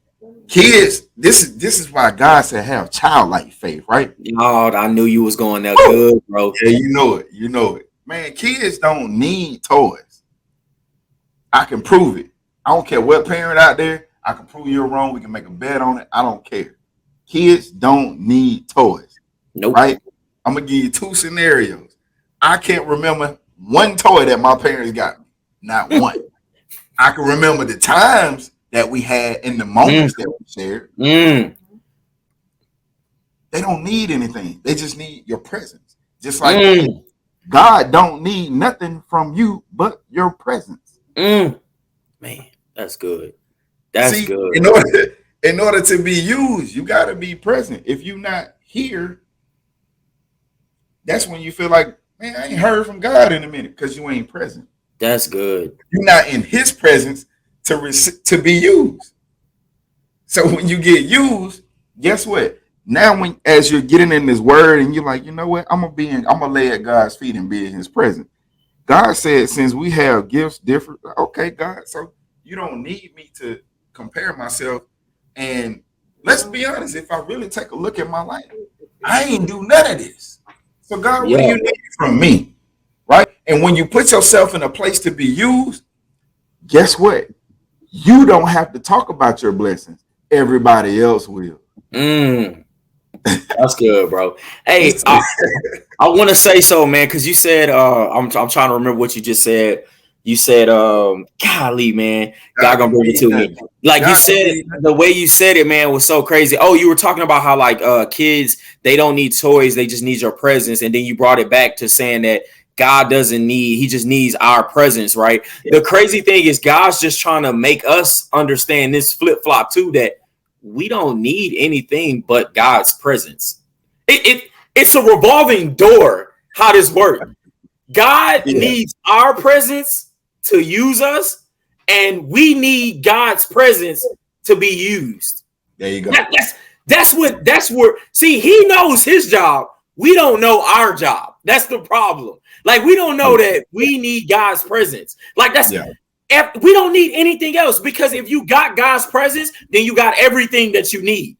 kids, this is why God said have childlike faith, right? Oh, I knew you was going there good, bro. Yeah, you know it. Man, kids don't need toys. I can prove it. I don't care what parent out there, I can prove you're wrong. We can make a bet on it. I don't care. Kids don't need toys. Nope. Right? I'm gonna give you two scenarios. I can't remember one toy that my parents got me. Not one. I can remember the times that we had and the moments that we shared. They don't need anything. They just need your presence. Just like God don't need nothing from you but your presence. Man, that's good. That's good. In order to be used, you got to be present. If you're not here, that's when you feel like, man, I ain't heard from God in a minute because you ain't present. That's good. You're not in his presence to be used. So when you get used, guess what? Now as you're getting in this word and you're like, you know what? I'm gonna lay at God's feet and be in his presence. God said, since we have gifts different, okay, God, so you don't need me to compare myself. And let's be honest, if I really take a look at my life, I ain't do none of this. So God, what do you need from me? Right? And when you put yourself in a place to be used, guess what? You don't have to talk about your blessings. Everybody else will. That's good, bro. Hey, I want to say so, man, because you said I'm trying to remember what you just said. You said, golly, man, God gonna bring it to me. Like you said it, the way you said it, man, was so crazy. Oh, you were talking about how like kids, they don't need toys, they just need your presence. And then you brought it back to saying that God doesn't need, he just needs our presence, right? The crazy thing is God's just trying to make us understand this flip-flop too, that we don't need anything but God's presence. It's a revolving door, how this works. God needs our presence to use us, and we need God's presence to be used. There you go. That's where see, he knows his job. We don't know our job. That's the problem. Like, we don't know that we need God's presence. Like, we don't need anything else, because if you got God's presence, then you got everything that you need.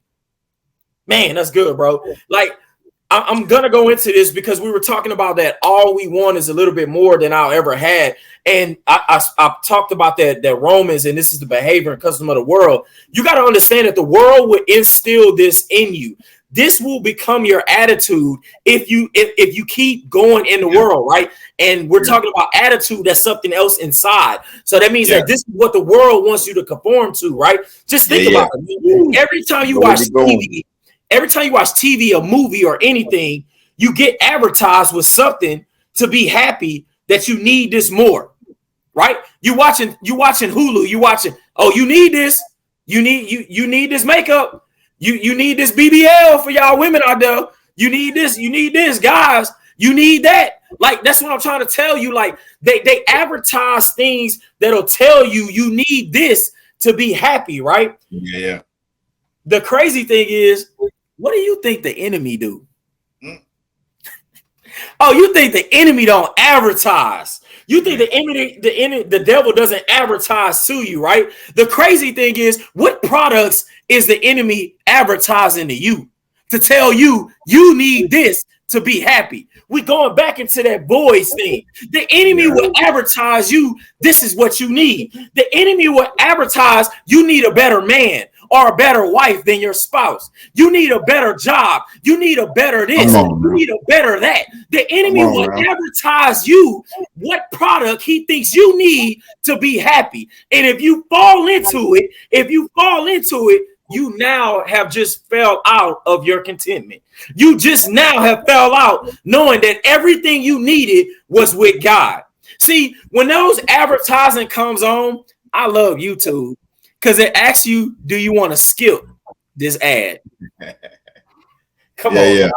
Man, that's good, bro. Like, I'm going to go into this because we were talking about that all we want is a little bit more than I'll ever had. And I talked about that Romans, and this is the behavior and custom of the world. You got to understand that the world will instill this in you. This will become your attitude if you keep going in the world, right? And we're talking about attitude, that's something else inside. So that means that this is what the world wants you to conform to, right? Just think about it. Every time you watch TV, a movie, or anything, you get advertised with something to be happy that you need this more, right? You watching Hulu, you need this, you need this makeup. You need this BBL for y'all women out there. You need this, guys. You need that. Like, that's what I'm trying to tell you. Like, they advertise things that'll tell you need this to be happy, right? Yeah. The crazy thing is, what do you think the enemy do? Oh, you think the enemy don't advertise? You think the devil doesn't advertise to you, right? The crazy thing is, what products is the enemy advertising to you to tell you need this to be happy? We going back into that boys thing. The enemy will advertise you, this is what you need. The enemy will advertise you need a better man or a better wife than your spouse. You need a better job. You need a better this. You need a better that. The enemy will advertise you what product he thinks you need to be happy. And if you fall into it, you now have just fell out of your contentment. You just now have fell out knowing that everything you needed was with God. See, when those advertising comes on, I love YouTube because it asks you, do you want to skip this ad? Come on. Yeah.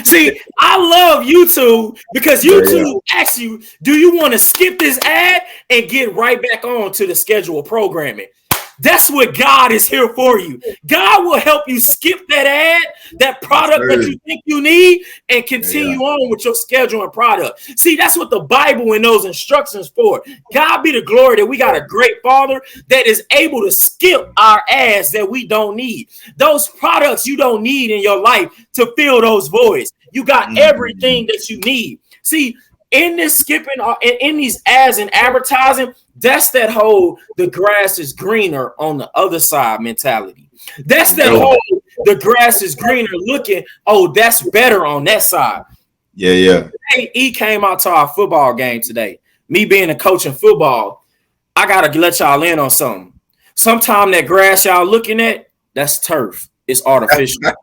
See, I love YouTube because YouTube asks you, do you want to skip this ad and get right back on to the scheduled programming? That's what God is here for you. God will help you skip that ad, that product that you think you need, and continue on with your schedule and product. See, that's what the Bible and those instructions for. God be the glory that we got a great Father that is able to skip our ads that we don't need. Those products you don't need in your life to fill those voids. You got everything that you need. See, in this skipping, in these ads and advertising, that's that whole the grass is greener on the other side mentality. That's that whole the grass is greener looking, oh, that's better on that side. Yeah. He came out to our football game today. Me being a coach in football, I got to let y'all in on something. Sometime that grass y'all looking at, that's turf. It's artificial.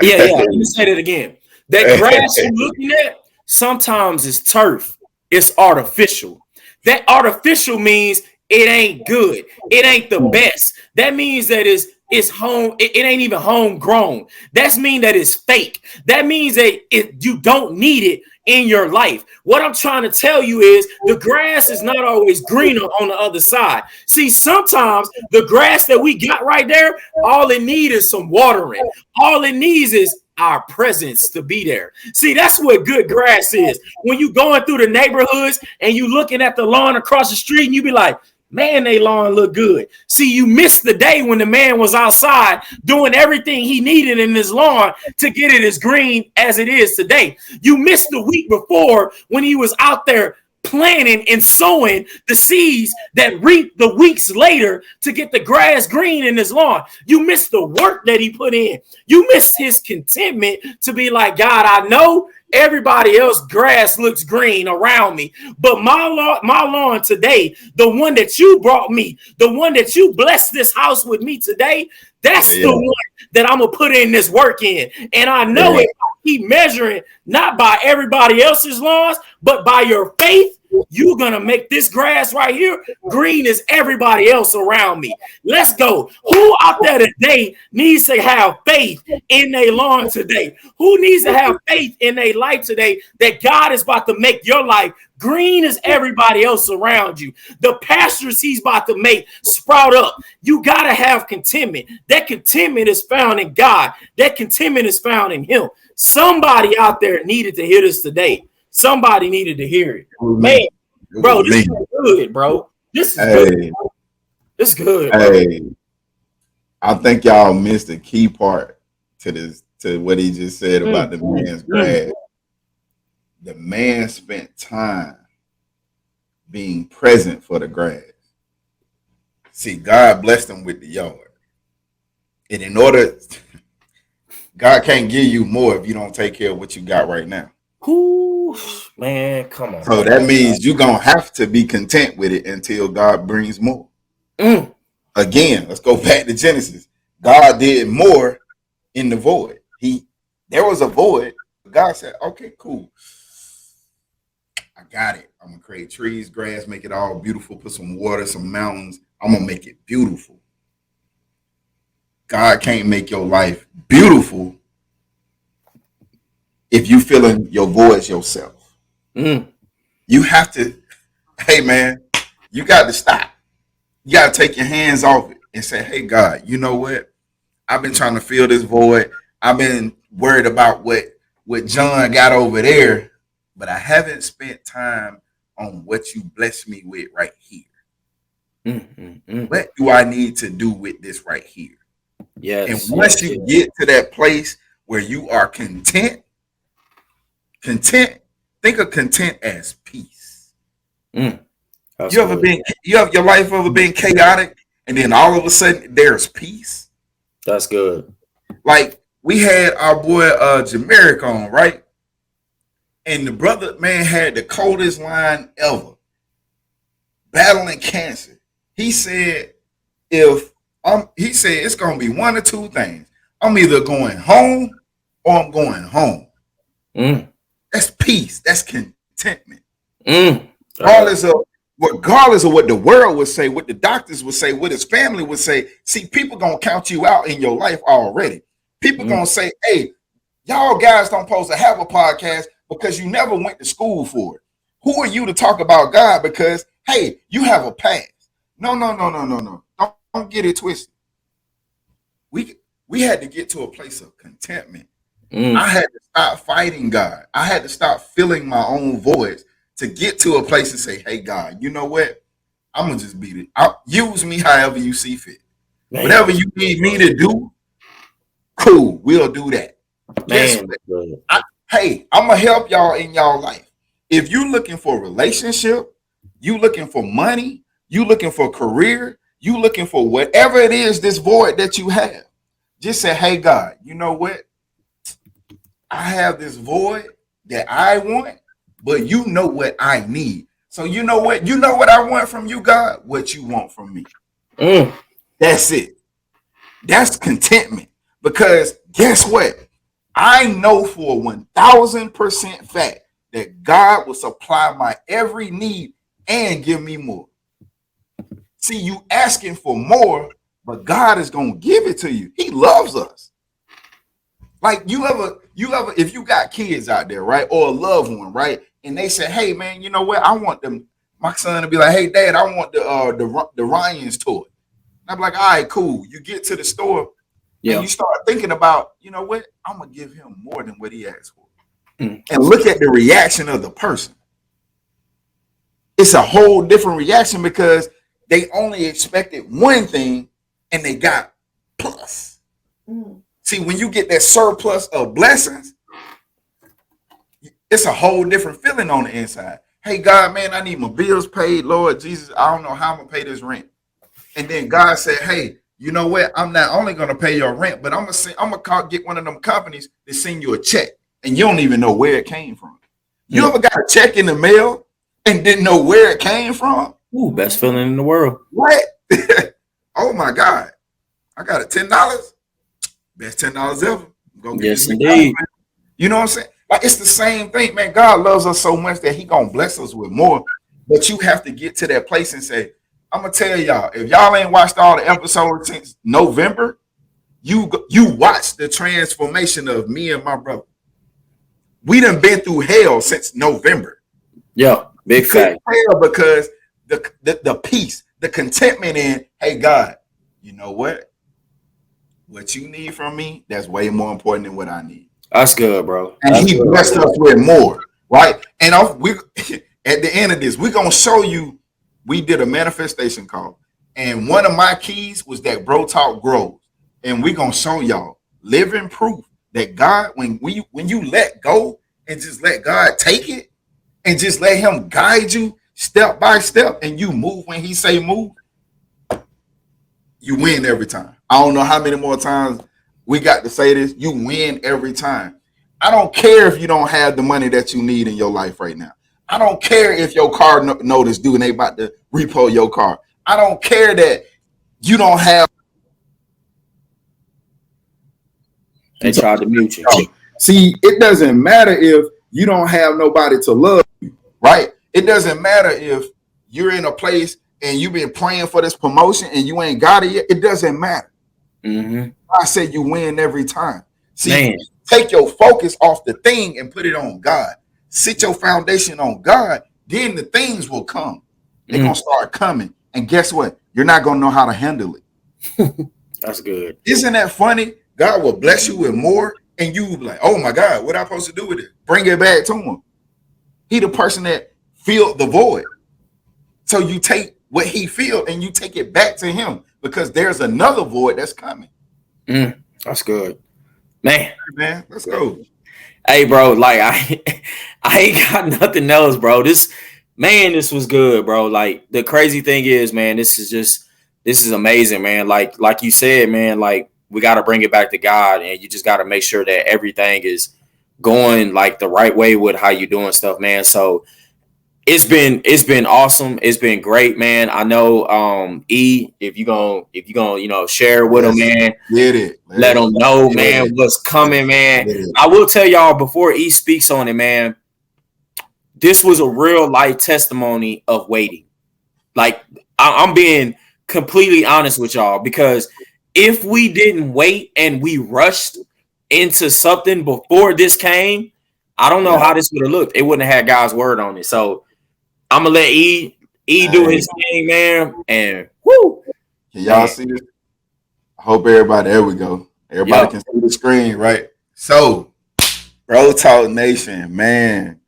Yeah. Let me say that again. That grass you're looking at, sometimes it's turf. It's artificial. That artificial means it ain't good. It ain't the best. That means that it's home. It ain't even homegrown. That means that it's fake. That means that you don't need it in your life. What I'm trying to tell you is the grass is not always greener on the other side. See, sometimes the grass that we got right there, all it needs is some watering. All it needs is our presence to be there. See, that's what good grass is. When you going through the neighborhoods and you looking at the lawn across the street and you be like, man, they lawn look good. See, you missed the day when the man was outside doing everything he needed in his lawn to get it as green as it is today. You missed the week before when he was out there planting and sowing the seeds that reap the weeks later to get the grass green in his lawn. You missed the work that he put in. You missed his contentment to be like, God, I know everybody else grass looks green around me, but my lawn today, the one that you brought me, the one that you blessed this house with me today, that's the one that I'm gonna put in this work in. And I know if I keep measuring not by everybody else's lawns, but by your faith, you're gonna make this grass right here green as everybody else around me. Let's go. Who out there today needs to have faith in their lawn today? Who needs to have faith in their life today that God is about to make your life green as everybody else around you? The pastures he's about to make sprout up. You got to have contentment. That contentment is found in God. That contentment is found in him. Somebody out there needed to hear this today. Somebody needed to hear it. Man, bro, this is good, bro. This is good. This is good, bro. Hey, I think y'all missed the key part to what he just said about the man's grass. The man spent time being present for the grass. See, God blessed him with the yard. And in order, God can't give you more if you don't take care of what you got right now. Ooh, man, come on. So that means you're going to have to be content with it until God brings more. Again, let's go back to Genesis. God did more in the void. There was a void. God said, okay, cool. I got it. I'm going to create trees, grass, make it all beautiful, put some water, some mountains. I'm going to make it beautiful. God can't make your life beautiful if you feeling your voice yourself. Mm. You have to, hey man, you got to stop. You got to take your hands off it and say, hey God, you know what? I've been trying to fill this void. I've been worried about what John got over there, but I haven't spent time on what you blessed me with right here. What do I need to do with this right here? Yes. And once you get to that place where you are content, think of content as peace. You ever been, you have your life ever been chaotic and then all of a sudden there's peace? That's good. Like we had our boy Jarmarcus on, right? And the brother man had the coldest line ever, battling cancer. He said, he said it's gonna be one or two things. I'm either going home or I'm going home. That's peace. That's contentment. Regardless of what the world would say, what the doctors would say, what his family would say. See, people gonna count you out in your life already. People gonna say, hey, y'all guys don't supposed to have a podcast because you never went to school for it. Who are you to talk about God? Because hey, you have a past. No. Don't get it twisted. We had to get to a place of contentment. I had to stop fighting God. I had to stop filling my own voice to get to a place and say, hey, God, you know what? I'm going to just beat it. Use me however you see fit. Man. Whatever you need me to do, cool, we'll do that. Guess what? Hey, I'm going to help y'all in y'all life. If you're looking for a relationship, you looking for money, you looking for a career, you looking for whatever it is, this void that you have, just say, hey, God, you know what? I have this void that I want, but you know what I need. So you know what? You know what I want from you, God? What you want from me. That's it. That's contentment. Because guess what? I know for 1,000% fact that God will supply my every need and give me more. See, you asking for more, but God is going to give it to you. He loves us. Like you ever, if you got kids out there, right, or a loved one, right, and they say, "Hey, man, you know what? I want my son to be like, hey, Dad, I want the Ryan's toy." And I'm like, "All right, cool." You get to the store, and you start thinking about, you know what? I'm gonna give him more than what he asked for, and look at the reaction of the person. It's a whole different reaction because they only expected one thing, and they got plus. See, when you get that surplus of blessings, it's a whole different feeling on the inside. Hey, God, man, I need my bills paid. Lord Jesus, I don't know how I'm going to pay this rent. And then God said, hey, you know what? I'm not only going to pay your rent, but I'm going to get one of them companies to send you a check. And you don't even know where it came from. You ever got a check in the mail and didn't know where it came from? Ooh, best feeling in the world. What? Oh, my God. I got a $10. Best $10 ever. Yes, indeed. You know what I'm saying? Like it's the same thing, man. God loves us so much that He gonna bless us with more. But you have to get to that place and say, "I'm gonna tell y'all, if y'all ain't watched all the episodes since November, you watch the transformation of me and my brother. We done been through hell since November. Yeah, big fact. Because the peace, the contentment in, hey God, you know what? What you need from me, that's way more important than what I need. That's good, bro. And He blessed us with more, right? And we at the end of this, we're gonna show you. We did a manifestation call, and one of my keys was that BroTalk grows, and we're gonna show y'all living proof that God, when you let go and just let God take it, and just let Him guide you step by step, and you move when He say move, you win every time. I don't know how many more times we got to say this. You win every time. I don't care if you don't have the money that you need in your life right now. I don't care if your car notice due and they about to repo your car. I don't care that you don't have. They tried to mute you. See, it doesn't matter if you don't have nobody to love you, right? It doesn't matter if you're in a place and you've been praying for this promotion and you ain't got it yet. It doesn't matter. I said you win every time. See, take your focus off the thing and put it on God. Sit your foundation on God, then the things will come. They're going to start coming. And guess what? You're not going to know how to handle it. That's good. Isn't that funny? God will bless you with more, and you will be like, oh my God, what am I supposed to do with it? Bring it back to him. He the person that filled the void. So you take what he filled and you take it back to him, because there's another void that's coming. That's good. Man, let's go. Hey, bro, like I ain't got nothing else, bro. This was good, bro. Like, the crazy thing is, man, this is amazing, man. Like you said, man, like, we got to bring it back to God, and you just got to make sure that everything is going like the right way with how you're doing stuff, man. So it's been awesome. It's been great, man. I know, E, if you gonna share with them, man, let them know, man, what's coming, man. I will tell y'all before E speaks on it, man, this was a real life testimony of waiting. Like, I'm being completely honest with y'all, because if we didn't wait and we rushed into something before this came, I don't know how this would have looked. It wouldn't have had God's word on it. So I'm gonna let E do his thing, man. And whoo! Can y'all see this? I hope everybody. There we go. Everybody can see the screen, right? So, BroTalk Nation, man,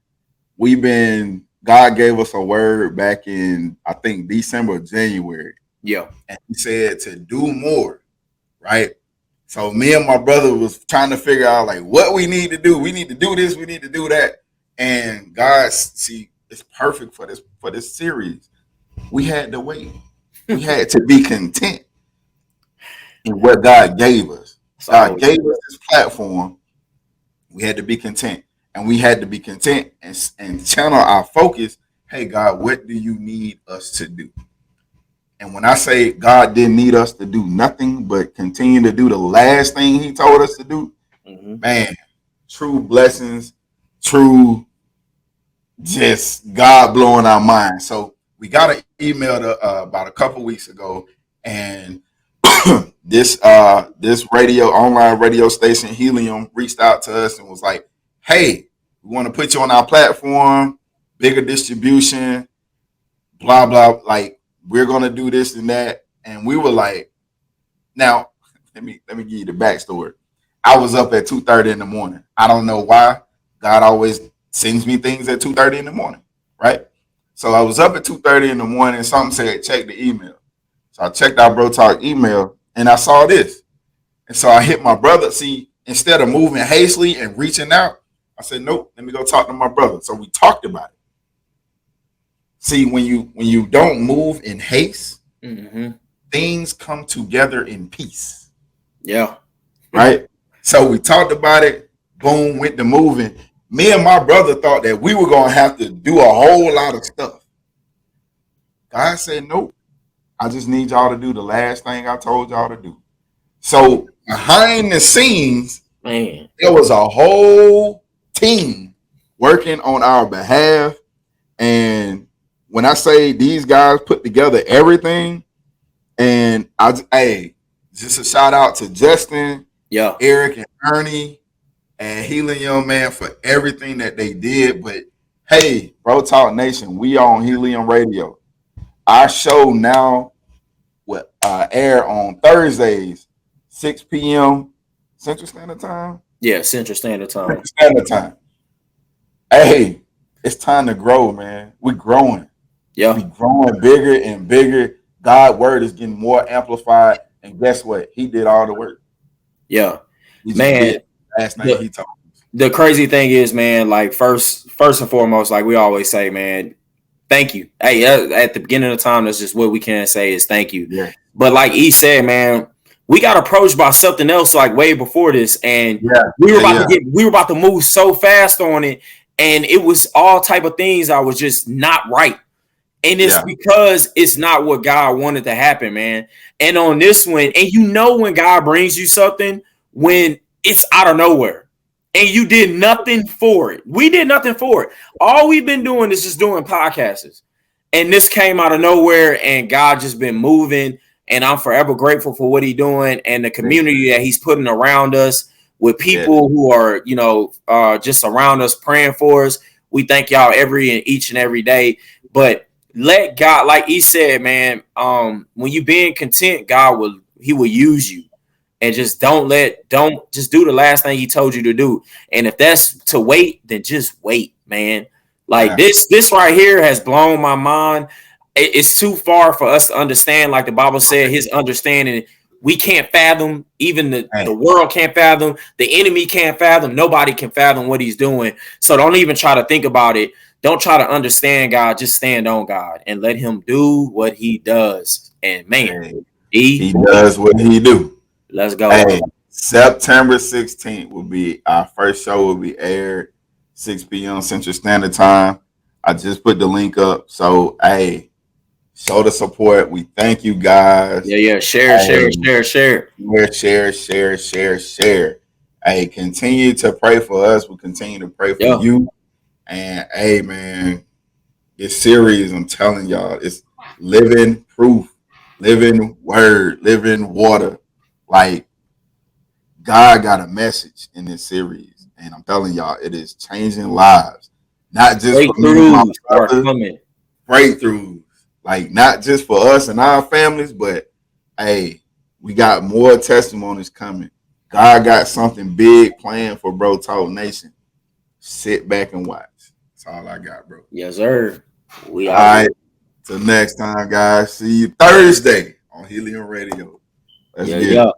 God gave us a word back in, I think, December or January. Yeah, and he said to do more, right? So me and my brother was trying to figure out like what we need to do. We need to do this. We need to do that. And God, see, it's perfect for this series. We had to wait. We had to be content in what God gave us. God gave us this platform. We had to be content, and we had to be content and channel our focus. Hey, God, what do you need us to do? And when I say God didn't need us to do nothing but continue to do the last thing he told us to do, man, true blessings, true just God blowing our minds. So we got an email about a couple weeks ago, and this online radio station, Helium, reached out to us and was like, hey, we want to put you on our platform, bigger distribution, blah, blah, like, we're going to do this and that. And we were like, now, let me give you the backstory. I was up at 2:30 in the morning. I don't know why. God always sends me things at 2:30 in the morning, right? So I was up at 2:30 in the morning, and something said, check the email. So I checked our BroTalk email, and I saw this. And so I hit my brother. See, instead of moving hastily and reaching out, I said, nope, let me go talk to my brother. So we talked about it. See, when you don't move in haste, things come together in peace. Yeah. Right? So we talked about it, boom, went to moving. Me and my brother thought that we were going to have to do a whole lot of stuff. God said, nope, I just need y'all to do the last thing I told y'all to do. So behind the scenes, man, there was a whole team working on our behalf. And when I say these guys put together everything, and just a shout out to Justin, Eric, and Ernie, and Helium, man, for everything that they did. But hey, BroTalk Nation, we on Helium Radio. Our show now will air on Thursdays, 6 p.m. Central Standard Time. Yeah, Central Standard Time. Central Standard Time. Hey, it's time to grow, man. We're growing. Yeah. We're growing bigger and bigger. God's word is getting more amplified. And guess what? He did all the work. Yeah. Man, last night he told us. The crazy thing is, man, like first and foremost, like we always say, man, thank you. Hey, at the beginning of the time, that's just what we can say is thank you. Yeah. But like E said, man, we got approached by something else like way before this, and we were about to move so fast on it, and it was all type of things that was just not right. And it's because it's not what God wanted to happen, man. And on this one, and you know when God brings you something when it's out of nowhere and you did nothing for it. We did nothing for it. All we've been doing is just doing podcasts. And this came out of nowhere, and God just been moving. And I'm forever grateful for what he's doing and the community that he's putting around us. with people who are, just around us praying for us. We thank y'all each and every day. But let God, like he said, man, when you being content, he will use you. And just don't just do the last thing he told you to do. And if that's to wait, then just wait, man. Like this right here has blown my mind. It's too far for us to understand. Like the Bible said, his understanding, we can't fathom. Even the world can't fathom. The enemy can't fathom. Nobody can fathom what he's doing. So don't even try to think about it. Don't try to understand God. Just stand on God and let him do what he does. And man, he does what he do. Let's go. Hey, September 16th will be our first show. Will be aired 6 p.m. Central Standard Time. I just put the link up. So, hey, show the support. We thank you guys. Yeah. Share. Hey, continue to pray for us. We'll continue to pray for you. And hey, man, this series, I'm telling y'all, it's living proof, living word, living water. Like, God got a message in this series, and I'm telling y'all, it is changing lives. Not just for me and my brother, breakthroughs. Like, not just for us and our families, but hey, we got more testimonies coming. God got something big planned for BroTalk Nation. Sit back and watch. That's all I got, bro. Yes, sir. All right. Till next time, guys. See you Thursday on Helium Radio. Let's get it.